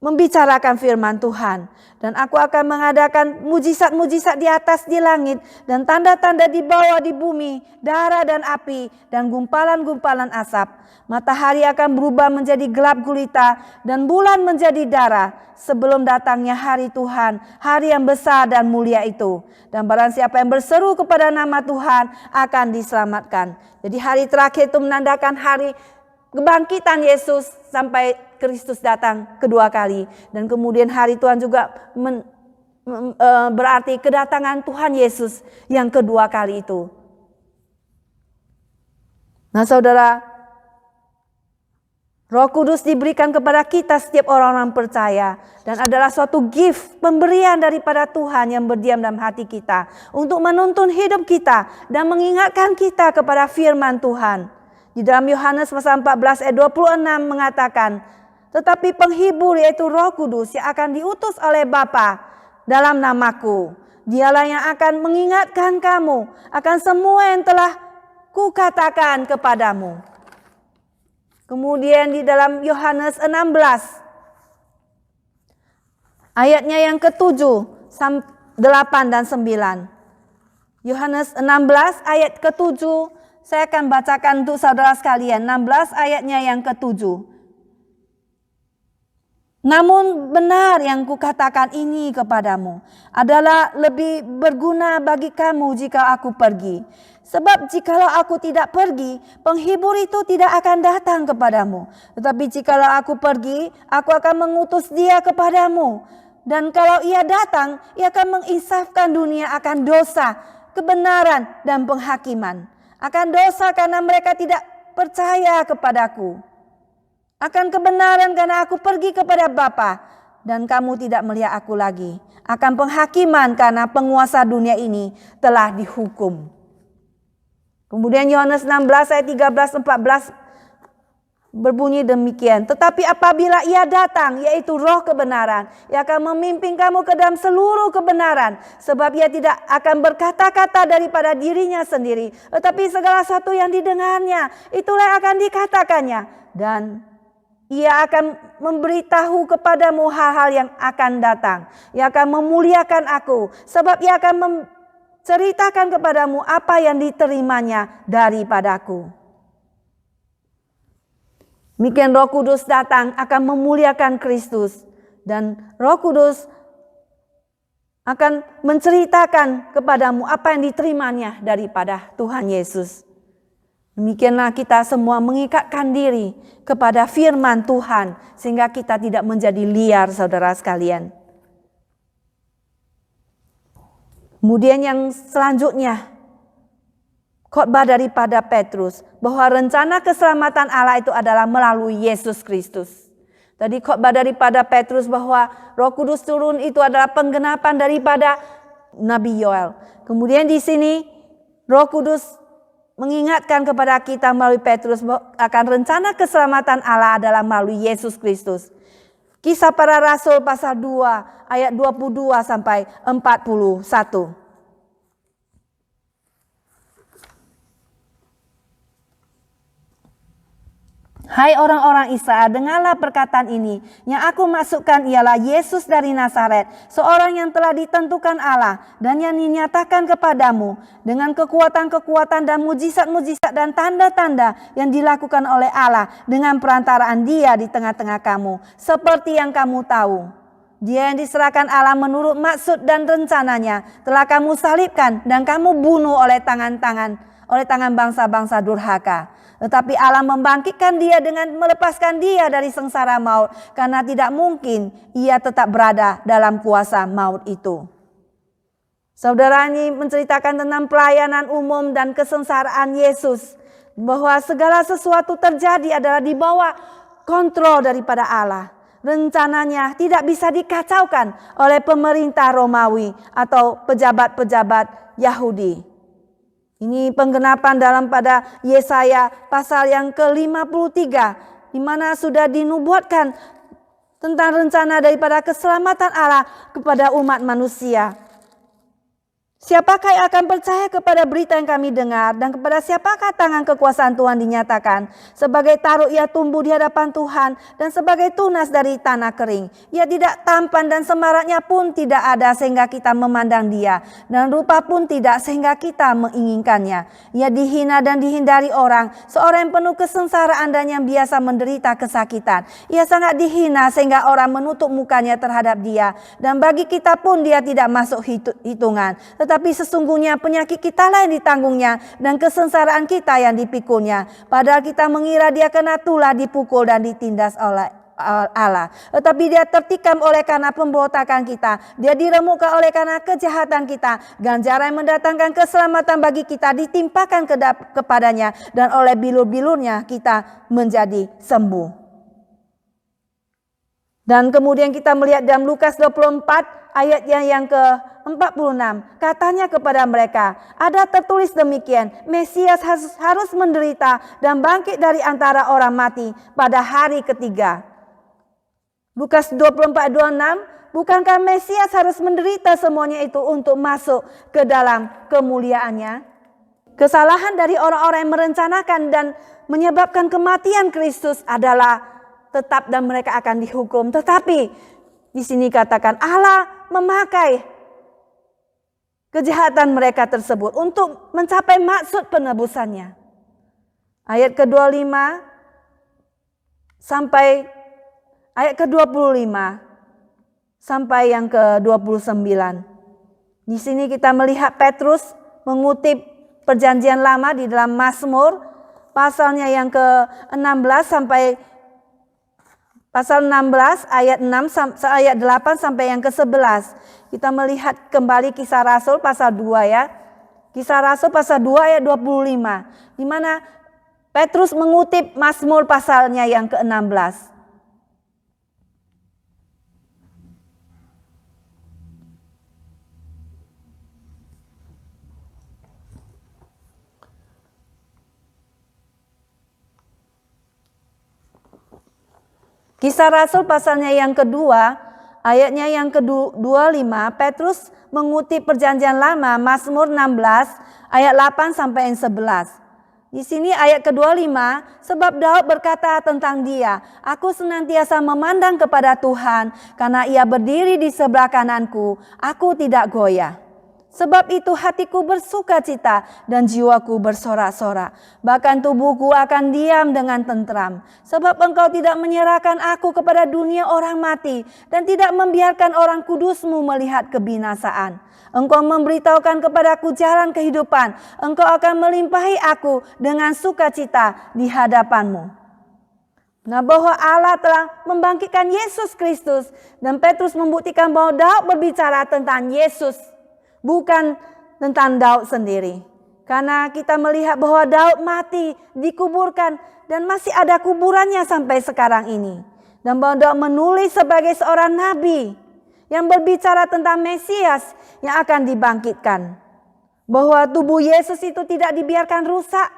membicarakan firman Tuhan. Dan aku akan mengadakan mujizat-mujizat di atas di langit. Dan tanda-tanda di bawah di bumi, darah dan api dan gumpalan-gumpalan asap. Matahari akan berubah menjadi gelap gulita dan bulan menjadi darah. Sebelum datangnya hari Tuhan, hari yang besar dan mulia itu. Dan barang siapa yang berseru kepada nama Tuhan akan diselamatkan. Jadi hari terakhir itu menandakan hari kebangkitan Yesus sampai Kristus datang kedua kali. Dan kemudian hari Tuhan juga berarti kedatangan Tuhan Yesus yang kedua kali itu. Nah saudara, Roh Kudus diberikan kepada kita setiap orang-orang percaya. Dan adalah suatu gift, pemberian daripada Tuhan yang berdiam dalam hati kita. Untuk menuntun hidup kita dan mengingatkan kita kepada firman Tuhan. Di dalam Yohanes pasal 14 ayat 26 mengatakan, tetapi penghibur yaitu Roh Kudus yang akan diutus oleh Bapa dalam namaku. Dialah yang akan mengingatkan kamu akan semua yang telah kukatakan kepadamu. Kemudian di dalam Yohanes 16 ayatnya yang ke-7, 8 dan 9. Yohanes 16 ayat ke-7 saya akan bacakan untuk saudara sekalian. 16 ayatnya yang ke-7. Namun benar yang kukatakan ini kepadamu adalah lebih berguna bagi kamu jika aku pergi. Sebab jikalau aku tidak pergi, penghibur itu tidak akan datang kepadamu. Tetapi jikalau aku pergi, aku akan mengutus dia kepadamu. Dan kalau ia datang, ia akan menginsafkan dunia akan dosa, kebenaran dan penghakiman. Akan dosa karena mereka tidak percaya kepadaku. Akan kebenaran karena aku pergi kepada Bapa dan kamu tidak melihat aku lagi. Akan penghakiman karena penguasa dunia ini telah dihukum. Kemudian Yohanes 16 ayat 13-14 berbunyi demikian. Tetapi apabila ia datang, yaitu roh kebenaran, ia akan memimpin kamu ke dalam seluruh kebenaran. Sebab ia tidak akan berkata-kata daripada dirinya sendiri, tetapi segala sesuatu yang didengarnya, itulah yang akan dikatakannya. Dan ia akan memberitahu kepadamu hal-hal yang akan datang. Ia akan memuliakan aku, sebab ia akan menceritakan kepadamu apa yang diterimanya daripadaku. Demikian Roh Kudus datang akan memuliakan Kristus. Dan Roh Kudus akan menceritakan kepadamu apa yang diterimanya daripada Tuhan Yesus. Demikianlah kita semua mengikatkan diri kepada firman Tuhan, sehingga kita tidak menjadi liar, saudara sekalian. Kemudian yang selanjutnya, khotbah daripada Petrus, bahwa rencana keselamatan Allah itu adalah melalui Yesus Kristus. Tadi khotbah daripada Petrus bahwa Roh Kudus turun itu adalah penggenapan daripada Nabi Yoel. Kemudian di sini Roh Kudus mengingatkan kepada kita melalui Petrus bahwa akan rencana keselamatan Allah adalah melalui Yesus Kristus. Kisah Para Rasul pasal 2 ayat 22 sampai 41. Hai orang-orang Israel, dengarlah perkataan ini. Yang aku maksudkan ialah Yesus dari Nazaret, seorang yang telah ditentukan Allah dan yang dinyatakan kepadamu dengan kekuatan-kekuatan dan mujizat-mujizat dan tanda-tanda yang dilakukan oleh Allah dengan perantaraan Dia di tengah-tengah kamu. Seperti yang kamu tahu, Dia yang diserahkan Allah menurut maksud dan rencananya telah kamu salibkan dan kamu bunuh oleh tangan bangsa-bangsa durhaka. Tetapi Allah membangkitkan Dia dengan melepaskan Dia dari sengsara maut, karena tidak mungkin Ia tetap berada dalam kuasa maut itu. Saudara, ini menceritakan tentang pelayanan umum dan kesengsaraan Yesus, bahwa segala sesuatu terjadi adalah di bawah kontrol daripada Allah. Rencananya tidak bisa dikacaukan oleh pemerintah Romawi atau pejabat-pejabat Yahudi. Ini penggenapan dalam pada Yesaya pasal yang ke-53, di mana sudah dinubuatkan tentang rencana daripada keselamatan Allah kepada umat manusia. Siapakah yang akan percaya kepada berita yang kami dengar, dan kepada siapakah tangan kekuasaan Tuhan dinyatakan? Sebagai taruh ia tumbuh di hadapan Tuhan, dan sebagai tunas dari tanah kering. Ia tidak tampan dan semaraknya pun tidak ada sehingga kita memandang dia, dan rupa pun tidak sehingga kita menginginkannya. Ia dihina dan dihindari orang, seorang yang penuh kesengsaraan dan yang biasa menderita kesakitan. Ia sangat dihina sehingga orang menutup mukanya terhadap dia, dan bagi kita pun dia tidak masuk hitungan. Tetapi sesungguhnya penyakit kita lah yang ditanggungnya dan kesengsaraan kita yang dipikulnya. Padahal kita mengira dia kena tulah, dipukul dan ditindas oleh Allah. Tetapi dia tertikam oleh karena pemberontakan kita. Dia diremukkan oleh karena kejahatan kita. Ganjaran yang mendatangkan keselamatan bagi kita ditimpakan kepadanya. Dan oleh bilur-bilurnya kita menjadi sembuh. Dan kemudian kita melihat dalam Lukas 24 ayatnya yang ke-46. Katanya kepada mereka, ada tertulis demikian, Mesias harus menderita dan bangkit dari antara orang mati pada hari ketiga. Lukas 24:26, bukankah Mesias harus menderita semuanya itu untuk masuk ke dalam kemuliaannya? Kesalahan dari orang-orang yang merencanakan dan menyebabkan kematian Kristus adalah tetap dan mereka akan dihukum. Tetapi di sini katakan Allah memakai kejahatan mereka tersebut untuk mencapai maksud penebusannya. Ayat ke-25 sampai ayat ke-25 sampai yang ke-29. Di sini kita melihat Petrus mengutip perjanjian lama di dalam Mazmur pasalnya yang ke-16 sampai pasal 16 ayat 6 ayat 8 sampai yang ke-11. Kita melihat kembali Kisah Rasul pasal 2 ya. Kisah Rasul pasal 2 ayat 25. Di mana Petrus mengutip Mazmur pasalnya yang ke-16. Kisah Rasul pasalnya yang kedua, ayatnya yang ke-25, Petrus mengutip perjanjian lama, Mazmur 16 ayat 8 sampai 11. Di sini ayat ke-25, sebab Daud berkata tentang dia, aku senantiasa memandang kepada Tuhan, karena ia berdiri di sebelah kananku, aku tidak goyah. Sebab itu hatiku bersuka cita dan jiwaku bersorak-sorak. Bahkan tubuhku akan diam dengan tentram. Sebab engkau tidak menyerahkan aku kepada dunia orang mati. Dan tidak membiarkan orang kudusmu melihat kebinasaan. Engkau memberitahukan kepadaku jalan kehidupan. Engkau akan melimpahi aku dengan sukacita di hadapanmu. Nah, bahwa Allah telah membangkitkan Yesus Kristus. Dan Petrus membuktikan bahwa Daud berbicara tentang Yesus. Bukan tentang Daud sendiri. Karena kita melihat bahwa Daud mati, dikuburkan, dan masih ada kuburannya sampai sekarang ini. Dan bahwa Daud menulis sebagai seorang nabi yang berbicara tentang Mesias yang akan dibangkitkan. Bahwa tubuh Yesus itu tidak dibiarkan rusak,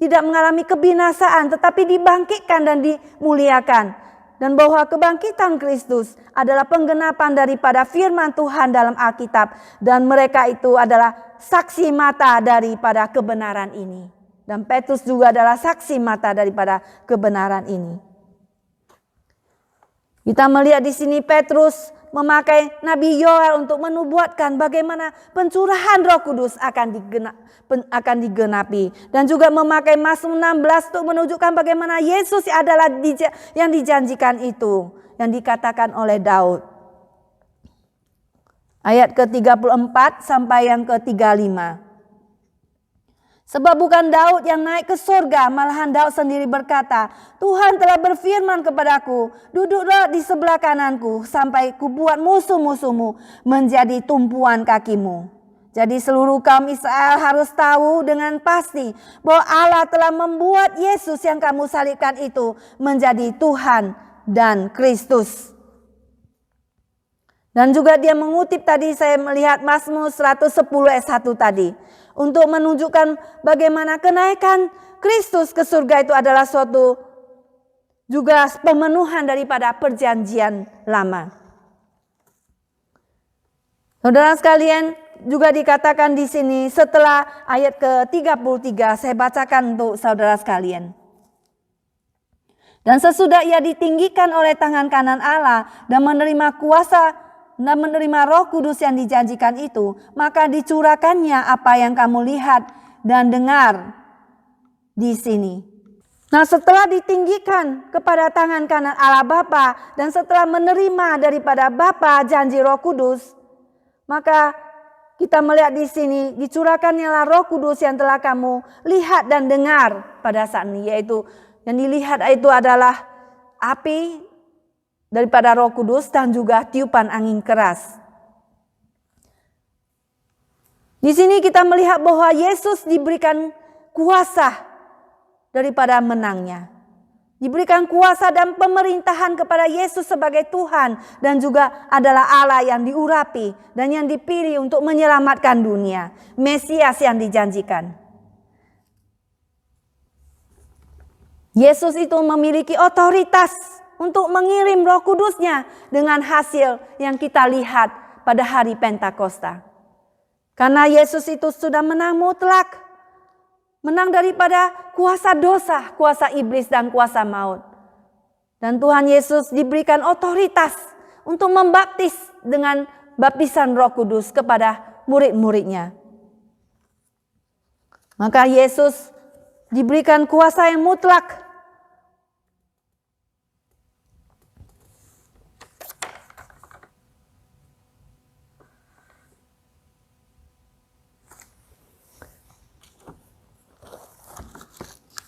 tidak mengalami kebinasaan, tetapi dibangkitkan dan dimuliakan. Dan bahwa kebangkitan Kristus adalah penggenapan daripada firman Tuhan dalam Alkitab. Dan mereka itu adalah saksi mata daripada kebenaran ini. Dan Petrus juga adalah saksi mata daripada kebenaran ini. Kita melihat di sini Petrus memakai Nabi Yoel untuk menubuatkan bagaimana pencurahan Roh Kudus akan digenapi. Dan juga memakai Mazmur 16 untuk menunjukkan bagaimana Yesus adalah yang dijanjikan itu. Yang dikatakan oleh Daud. Ayat ke-34 sampai yang ke-35. Sebab bukan Daud yang naik ke surga, malahan Daud sendiri berkata, Tuhan telah berfirman kepadaku, duduklah di sebelah kananku sampai kubuat musuh-musuhmu menjadi tumpuan kakimu. Jadi seluruh kaum Israel harus tahu dengan pasti bahwa Allah telah membuat Yesus yang kamu salibkan itu menjadi Tuhan dan Kristus. Dan juga dia mengutip tadi saya melihat Mazmur 110 ayat 1 tadi. Untuk menunjukkan bagaimana kenaikan Kristus ke surga itu adalah suatu juga pemenuhan daripada perjanjian lama. Saudara sekalian, juga dikatakan di sini setelah ayat ke-33 saya bacakan untuk saudara sekalian. Dan sesudah ia ditinggikan oleh tangan kanan Allah dan menerima kuasa dan menerima Roh Kudus yang dijanjikan itu, maka dicurahkannya apa yang kamu lihat dan dengar di sini. Nah, setelah ditinggikan kepada tangan kanan Allah Bapa dan setelah menerima daripada Bapa janji Roh Kudus, maka kita melihat di sini dicurahkannya Roh Kudus yang telah kamu lihat dan dengar pada saat ini, yaitu yang dilihat itu adalah api daripada Roh Kudus dan juga tiupan angin keras. Di sini kita melihat bahwa Yesus diberikan kuasa daripada menangnya. Diberikan kuasa dan pemerintahan kepada Yesus sebagai Tuhan dan juga adalah Allah yang diurapi dan yang dipilih untuk menyelamatkan dunia. Mesias yang dijanjikan. Yesus itu memiliki otoritas untuk mengirim Roh Kudusnya dengan hasil yang kita lihat pada hari Pentakosta. Karena Yesus itu sudah menang mutlak. Menang daripada kuasa dosa, kuasa iblis dan kuasa maut. Dan Tuhan Yesus diberikan otoritas untuk membaptis dengan baptisan Roh Kudus kepada murid-muridnya. Maka Yesus diberikan kuasa yang mutlak.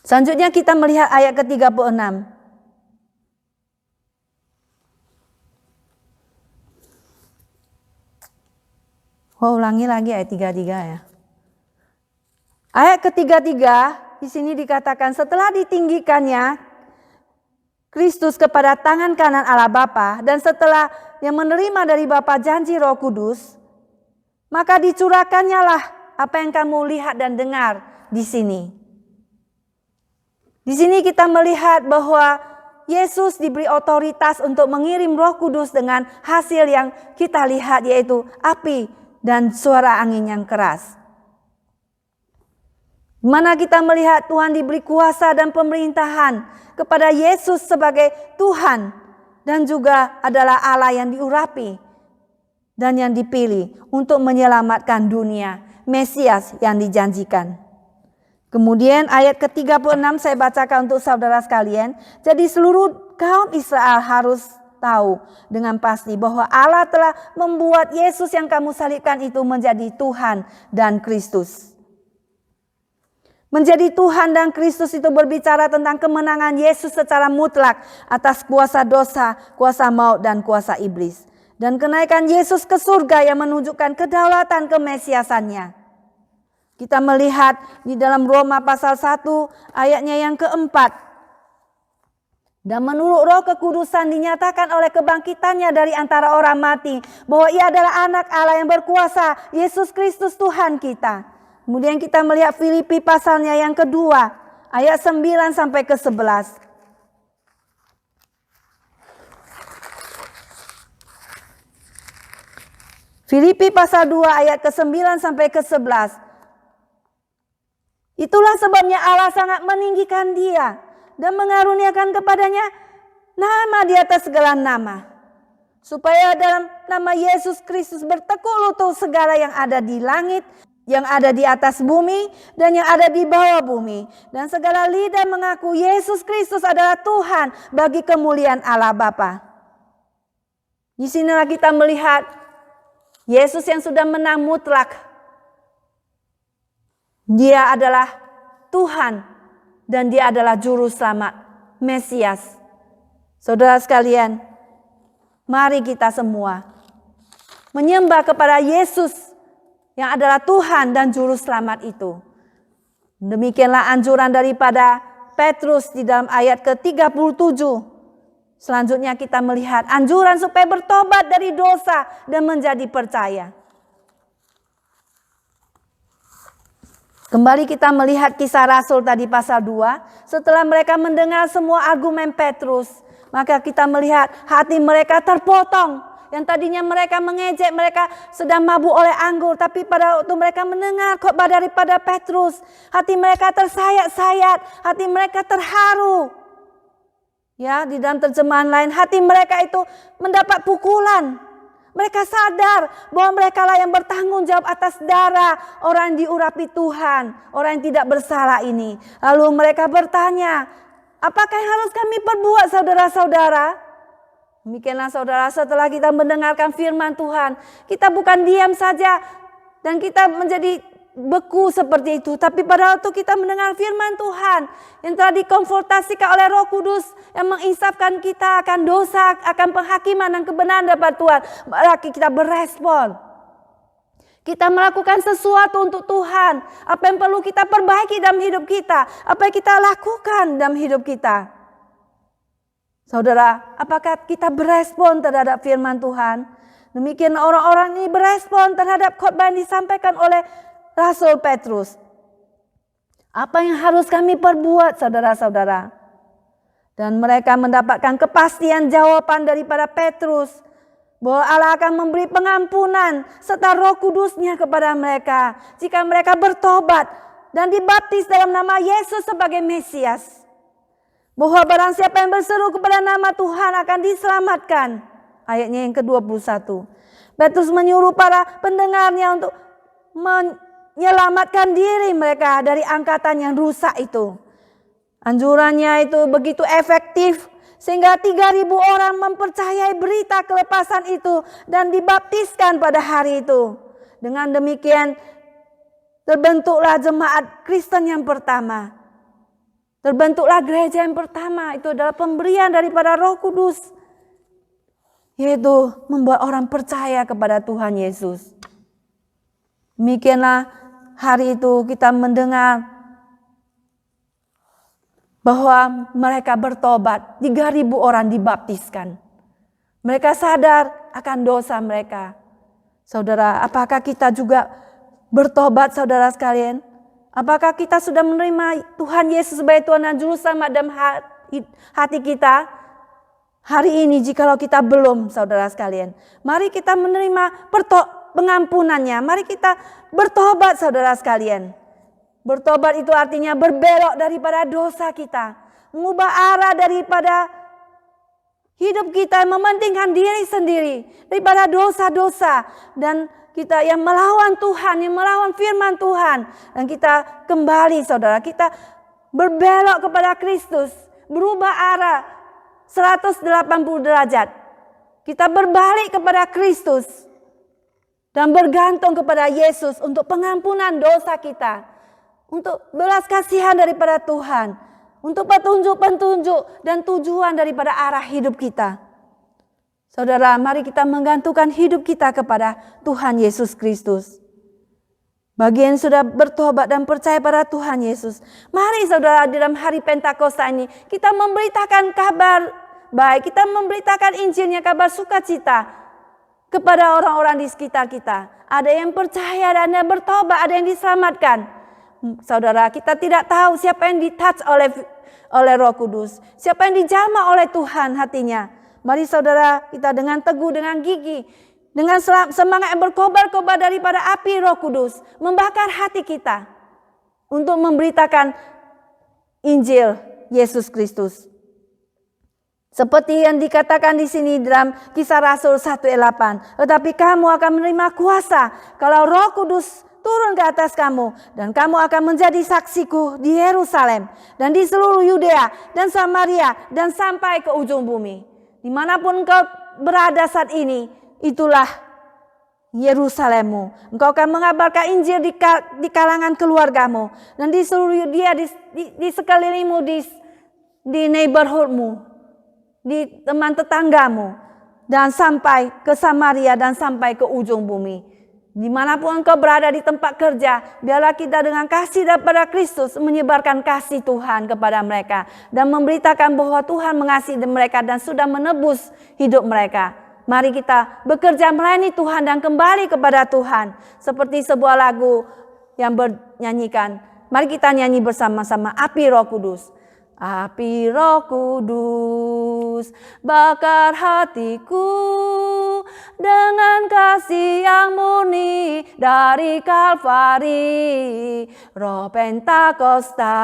Selanjutnya kita melihat ayat ke-36. Ulangi lagi ayat 33 ya. Ayat ke-33 di sini dikatakan setelah ditinggikannya Kristus kepada tangan kanan Allah Bapa dan setelah yang menerima dari Bapa janji Roh Kudus, maka dicurahkannya lah apa yang kamu lihat dan dengar di sini. Di sini kita melihat bahwa Yesus diberi otoritas untuk mengirim Roh Kudus dengan hasil yang kita lihat, yaitu api dan suara angin yang keras. Mana kita melihat Tuhan diberi kuasa dan pemerintahan kepada Yesus sebagai Tuhan dan juga adalah Allah yang diurapi dan yang dipilih untuk menyelamatkan dunia, Mesias yang dijanjikan. Kemudian ayat ke-36 saya bacakan untuk saudara sekalian. Jadi seluruh kaum Israel harus tahu dengan pasti bahwa Allah telah membuat Yesus yang kamu salibkan itu menjadi Tuhan dan Kristus. Menjadi Tuhan dan Kristus itu berbicara tentang kemenangan Yesus secara mutlak atas kuasa dosa, kuasa maut dan kuasa iblis. Dan kenaikan Yesus ke surga yang menunjukkan kedaulatan kemesiasannya. Kita melihat di dalam Roma pasal 1 ayatnya yang keempat. Dan menurut Roh Kekudusan dinyatakan oleh kebangkitannya dari antara orang mati bahwa ia adalah anak Allah yang berkuasa, Yesus Kristus Tuhan kita. Kemudian kita melihat Filipi pasalnya yang kedua ayat 9 sampai ke 11. Filipi pasal 2 ayat ke-9 sampai ke-11. Itulah sebabnya Allah sangat meninggikan dia dan mengaruniakan kepadanya nama di atas segala nama. Supaya dalam nama Yesus Kristus bertekuk lutut segala yang ada di langit, yang ada di atas bumi, dan yang ada di bawah bumi. Dan segala lidah mengaku Yesus Kristus adalah Tuhan bagi kemuliaan Allah Bapa. Di sinilah kita melihat Yesus yang sudah menang mutlak. Dia adalah Tuhan dan dia adalah juru selamat, Mesias. Saudara sekalian, mari kita semua menyembah kepada Yesus yang adalah Tuhan dan juru selamat itu. Demikianlah anjuran daripada Petrus di dalam ayat ke-37. Selanjutnya kita melihat anjuran supaya bertobat dari dosa dan menjadi percaya. Kembali kita melihat kisah Rasul tadi pasal 2. Setelah mereka mendengar semua argumen Petrus, maka kita melihat hati mereka terpotong. Yang tadinya mereka mengejek, mereka sedang mabuk oleh anggur. Tapi pada waktu mereka mendengar khotbah daripada Petrus, hati mereka tersayat-sayat, hati mereka terharu. Ya, di dalam terjemahan lain, hati mereka itu mendapat pukulan. Mereka sadar bahwa mereka lah yang bertanggung jawab atas darah orang yang diurapi Tuhan, orang yang tidak bersalah ini. Lalu mereka bertanya, apakah yang harus kami perbuat saudara-saudara? Demikianlah saudara, setelah kita mendengarkan firman Tuhan, kita bukan diam saja dan kita menjadi beku seperti itu. Tapi pada waktu kita mendengar firman Tuhan yang telah dikonfrontasikan oleh Roh Kudus yang menginsafkan kita akan dosa, akan penghakiman dan kebenaran daripada Tuhan, maka kita berespon. Kita melakukan sesuatu untuk Tuhan. Apa yang perlu kita perbaiki dalam hidup kita, apa yang kita lakukan dalam hidup kita. Saudara, apakah kita berespon terhadap firman Tuhan? Demikian orang-orang ini berespon terhadap khotbah yang disampaikan oleh Rasul Petrus. Apa yang harus kami perbuat saudara-saudara? Dan mereka mendapatkan kepastian jawaban daripada Petrus bahwa Allah akan memberi pengampunan serta Roh Kudusnya kepada mereka jika mereka bertobat dan dibaptis dalam nama Yesus sebagai Mesias. Bahwa barang siapa yang berseru kepada nama Tuhan akan diselamatkan. Ayatnya yang ke-21. Petrus menyuruh para pendengarnya untuk menyelamatkan diri mereka dari angkatan yang rusak itu. Anjurannya itu begitu efektif sehingga 3.000 orang mempercayai berita kelepasan itu dan dibaptiskan pada hari itu. Dengan demikian terbentuklah jemaat Kristen yang pertama. Terbentuklah gereja yang pertama, itu adalah pemberian daripada Roh Kudus. Yaitu membuat orang percaya kepada Tuhan Yesus. Demikianlah hari itu kita mendengar bahwa mereka bertobat, 3.000 orang dibaptiskan. Mereka sadar akan dosa mereka. Saudara, apakah kita juga bertobat saudara sekalian? Apakah kita sudah menerima Tuhan Yesus sebagai Tuhan dan Juru Selamat dalam hati kita hari ini jikalau kita belum, saudara sekalian. Mari kita menerima pengampunannya. Mari kita bertobat, saudara sekalian. Bertobat itu artinya berbelok daripada dosa kita. Mengubah arah daripada hidup kita, mementingkan diri sendiri daripada dosa-dosa. Dan kita yang melawan Tuhan, yang melawan firman Tuhan. Dan kita kembali, saudara, kita berbelok kepada Kristus. Berubah arah 180 derajat. Kita berbalik kepada Kristus. Dan bergantung kepada Yesus untuk pengampunan dosa kita. Untuk belas kasihan daripada Tuhan. Untuk petunjuk-petunjuk dan tujuan daripada arah hidup kita. Saudara, mari kita menggantungkan hidup kita kepada Tuhan Yesus Kristus. Bagi yang sudah bertobat dan percaya pada Tuhan Yesus, mari saudara di dalam hari Pentakosta ini kita memberitakan kabar baik, kita memberitakan Injilnya, kabar sukacita kepada orang-orang di sekitar kita. Ada yang percaya dan yang bertobat, ada yang diselamatkan. Saudara, kita tidak tahu siapa yang di-touch oleh Roh Kudus, siapa yang dijamah oleh Tuhan hatinya. Mari saudara, kita dengan teguh, dengan gigih, dengan semangat yang berkobar-kobar daripada api Roh Kudus, membakar hati kita untuk memberitakan Injil Yesus Kristus. Seperti yang dikatakan di sini dalam Kisah Rasul 1 ayat 8. Tetapi kamu akan menerima kuasa kalau Roh Kudus turun ke atas kamu, dan kamu akan menjadi saksiku di Yerusalem dan di seluruh Yudea dan Samaria dan sampai ke ujung bumi. Dimanapun engkau berada saat ini, itulah Yerusalemmu. Engkau akan mengabarkan Injil di kalangan keluargamu. Dan di seluruh Yudea, di sekelilingmu, di neighborhoodmu, di teman tetanggamu. Dan sampai ke Samaria dan sampai ke ujung bumi. Dimanapun engkau berada di tempat kerja, biarlah kita dengan kasih daripada Kristus menyebarkan kasih Tuhan kepada mereka. Dan memberitakan bahwa Tuhan mengasihi mereka dan sudah menebus hidup mereka. Mari kita bekerja melayani Tuhan dan kembali kepada Tuhan. Seperti sebuah lagu yang bernyanyikan. Mari kita nyanyi bersama-sama Api Roh Kudus. Api Roh Kudus bakar hatiku dengan kasih yang murni dari Kalvari. Roh Pentakosta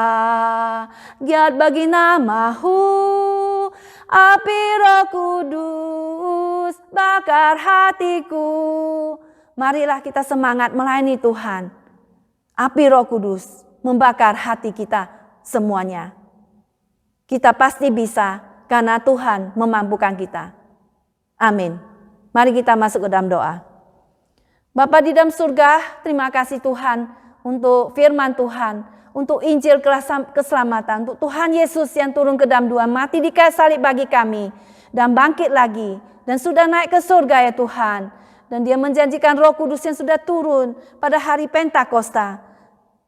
giat bagi namamu. Api Roh Kudus bakar hatiku. Marilah kita semangat melayani Tuhan. Api Roh Kudus membakar hati kita semuanya. Kita pasti bisa karena Tuhan memampukan kita. Amin. Mari kita masuk ke dalam doa. Bapa di dalam surga, terima kasih Tuhan untuk firman Tuhan, untuk Injil keselamatan, untuk Tuhan Yesus yang turun ke dalam dua, mati di kayu salib bagi kami, dan bangkit lagi, dan sudah naik ke surga ya Tuhan. Dan dia menjanjikan Roh Kudus yang sudah turun pada hari Pentakosta.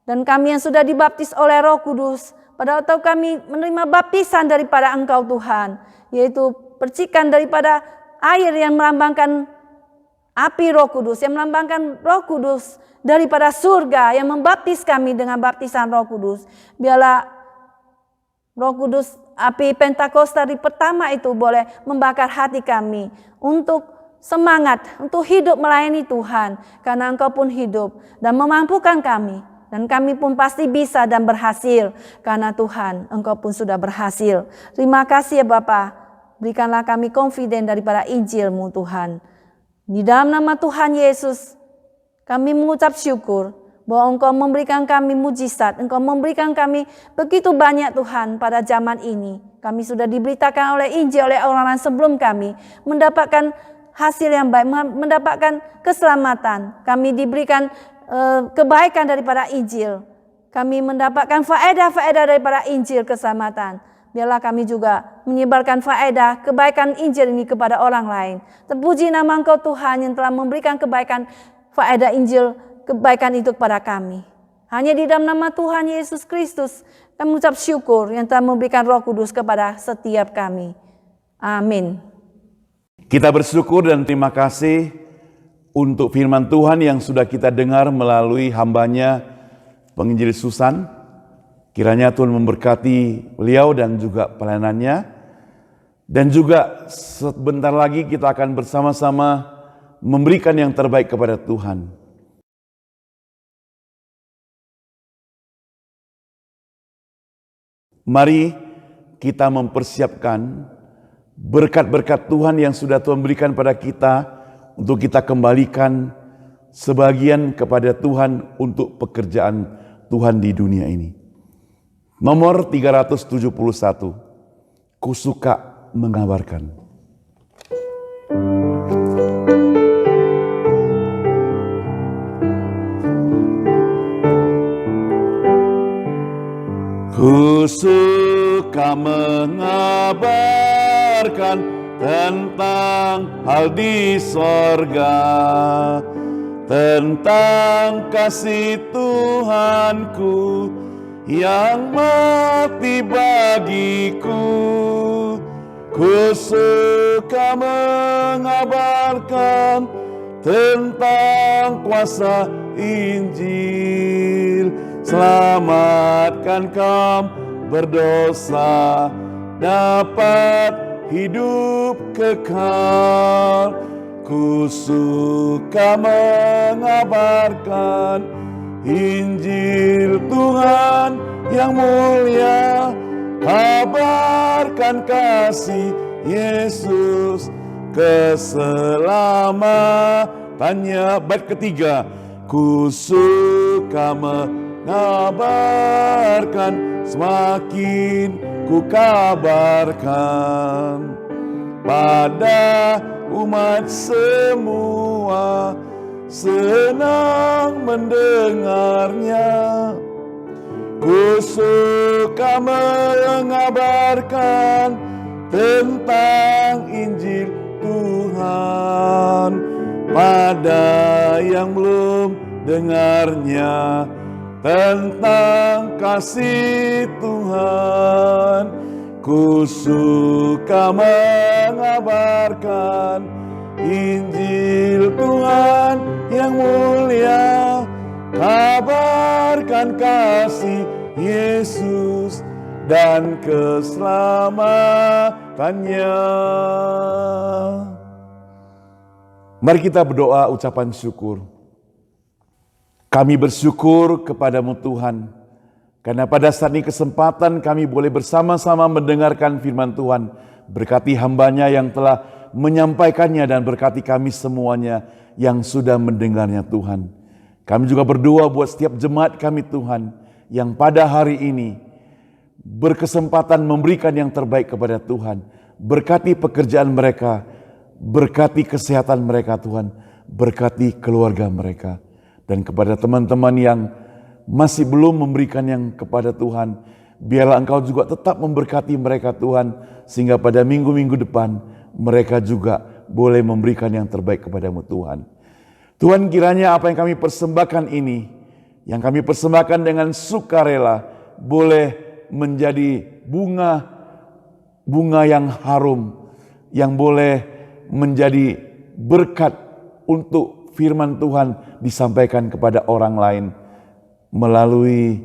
Dan kami yang sudah dibaptis oleh Roh Kudus, pada waktu kami menerima baptisan daripada Engkau Tuhan, yaitu percikan daripada air yang melambangkan api Roh Kudus, yang melambangkan Roh Kudus daripada surga, yang membaptis kami dengan baptisan Roh Kudus. Biarlah Roh Kudus, api Pentakosta di pertama itu boleh membakar hati kami untuk semangat, untuk hidup melayani Tuhan, karena Engkau pun hidup dan memampukan kami. Dan kami pun pasti bisa dan berhasil. Karena Tuhan, Engkau pun sudah berhasil. Terima kasih ya Bapa. Berikanlah kami confident daripada Injil-Mu Tuhan. Di dalam nama Tuhan Yesus, kami mengucap syukur bahwa Engkau memberikan kami mujizat. Engkau memberikan kami begitu banyak Tuhan pada zaman ini. Kami sudah diberitakan oleh Injil oleh orang-orang sebelum kami. Mendapatkan hasil yang baik, mendapatkan keselamatan. Kami diberikan kebaikan daripada Injil. Kami mendapatkan faedah-faedah daripada Injil keselamatan. Biarlah kami juga menyebarkan faedah kebaikan Injil ini kepada orang lain. Terpuji nama Engkau Tuhan yang telah memberikan kebaikan faedah Injil, kebaikan itu kepada kami. Hanya di dalam nama Tuhan Yesus Kristus kami mengucap syukur yang telah memberikan Roh Kudus kepada setiap kami. Amin. Kita bersyukur dan terima kasih untuk firman Tuhan yang sudah kita dengar melalui hambanya penginjil Susan. Kiranya Tuhan memberkati beliau dan juga pelayanannya. Dan juga sebentar lagi kita akan bersama-sama memberikan yang terbaik kepada Tuhan. Mari kita mempersiapkan berkat-berkat Tuhan yang sudah Tuhan berikan pada kita untuk kita kembalikan sebagian kepada Tuhan untuk pekerjaan Tuhan di dunia ini. Nomor 371, ku suka mengabarkan. Ku suka mengabarkan tentang hal di sorga, tentang kasih Tuhanku yang mati bagiku. Ku suka mengabarkan tentang kuasa Injil. Selamatkan kaum berdosa, dapat hidup kekal. Ku suka mengabarkan Injil Tuhan yang mulia, kabarkan kasih Yesus, keselamatannya. Bait ketiga, ku suka mengabarkan, semakin ku kabarkan pada umat semua, senang mendengarnya. Ku suka mengabarkan tentang Injil Tuhan pada yang belum dengarnya, tentang kasih Tuhan. Ku suka mengabarkan Injil Tuhan yang mulia, kabarkan kasih Yesus dan keselamatannya. Mari kita berdoa ucapan syukur. Kami bersyukur kepadamu Tuhan, karena pada saat ini kesempatan kami boleh bersama-sama mendengarkan firman Tuhan. Berkati hambanya yang telah menyampaikannya dan berkati kami semuanya yang sudah mendengarnya Tuhan. Kami juga berdoa buat setiap jemaat kami Tuhan, yang pada hari ini berkesempatan memberikan yang terbaik kepada Tuhan. Berkati pekerjaan mereka, berkati kesehatan mereka Tuhan, berkati keluarga mereka. Dan kepada teman-teman yang masih belum memberikan yang kepada Tuhan, biarlah Engkau juga tetap memberkati mereka Tuhan, sehingga pada minggu-minggu depan mereka juga boleh memberikan yang terbaik kepadamu Tuhan. Tuhan, kiranya apa yang kami persembahkan ini, yang kami persembahkan dengan sukarela, boleh menjadi bunga yang harum, yang boleh menjadi berkat untuk firman Tuhan disampaikan kepada orang lain melalui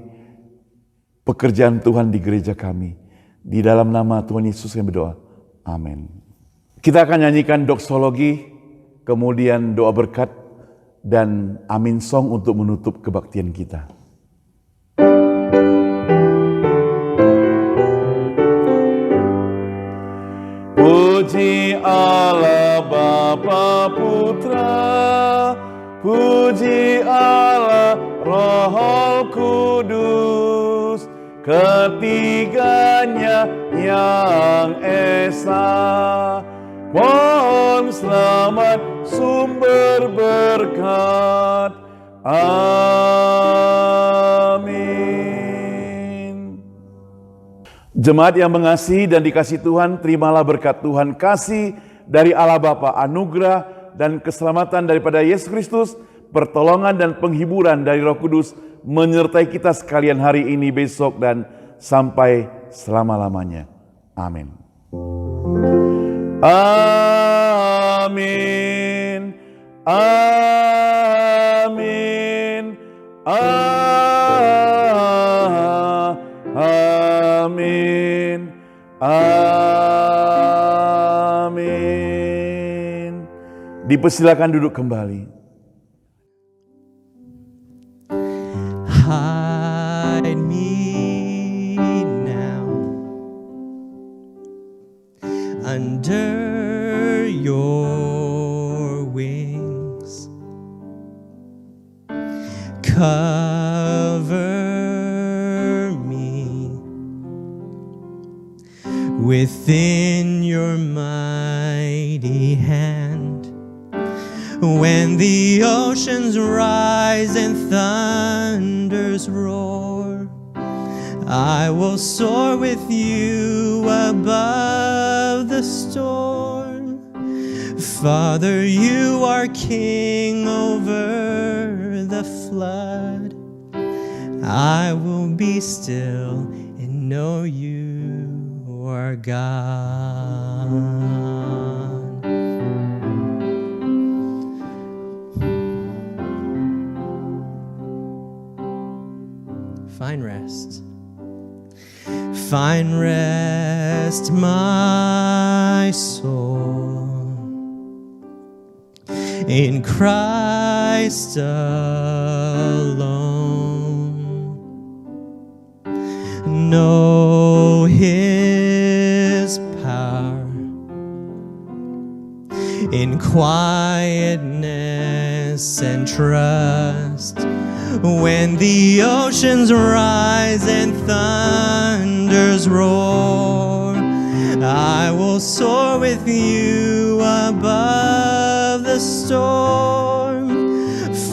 pekerjaan Tuhan di gereja kami. Di dalam nama Tuhan Yesus kami berdoa. Amin. Kita akan nyanyikan doksologi, kemudian doa berkat, dan amin song untuk menutup kebaktian kita. Puji Allah Bapa Putra, puji Allah Roh Kudus, ketiganya yang esa. Mohon selamat sumber berkat. Amin. Jemaat yang mengasihi dan dikasihi Tuhan, terimalah berkat Tuhan, kasih dari Allah Bapa, anugerah dan keselamatan daripada Yesus Kristus, pertolongan dan penghiburan dari Roh Kudus menyertai kita sekalian hari ini, besok, dan sampai selama-lamanya. Amin. Amin. Amin. Amin. Amin. Dipersilakan duduk kembali. Hide me now under your wings. Cover me within your mighty hand. When the oceans rise and thunders roar, I will soar with you above the storm. Father, you are king over the flood. I will be still and know you are God. Find rest. Find rest, my soul, in Christ alone. Know His power in quietness and trust. When the oceans rise and thunders roar, I will soar with you above the storm.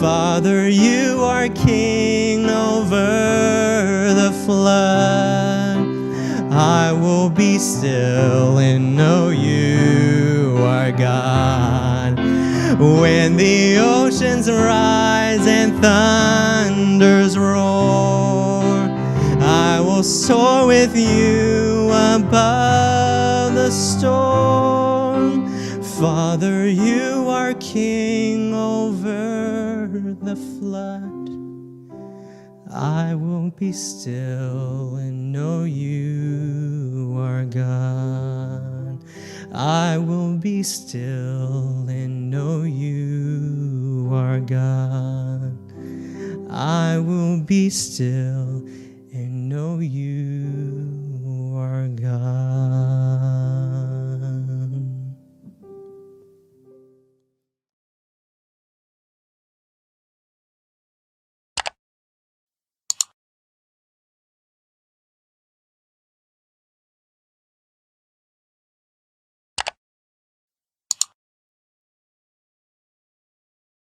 Father, you are king over the flood. I will be still and know you are God. When the oceans rise and thunders roar, I will soar with you above the storm. Father, you are king over the flood. I will be still and know you are God. I will be still and know you are God. I will be still and know you are God.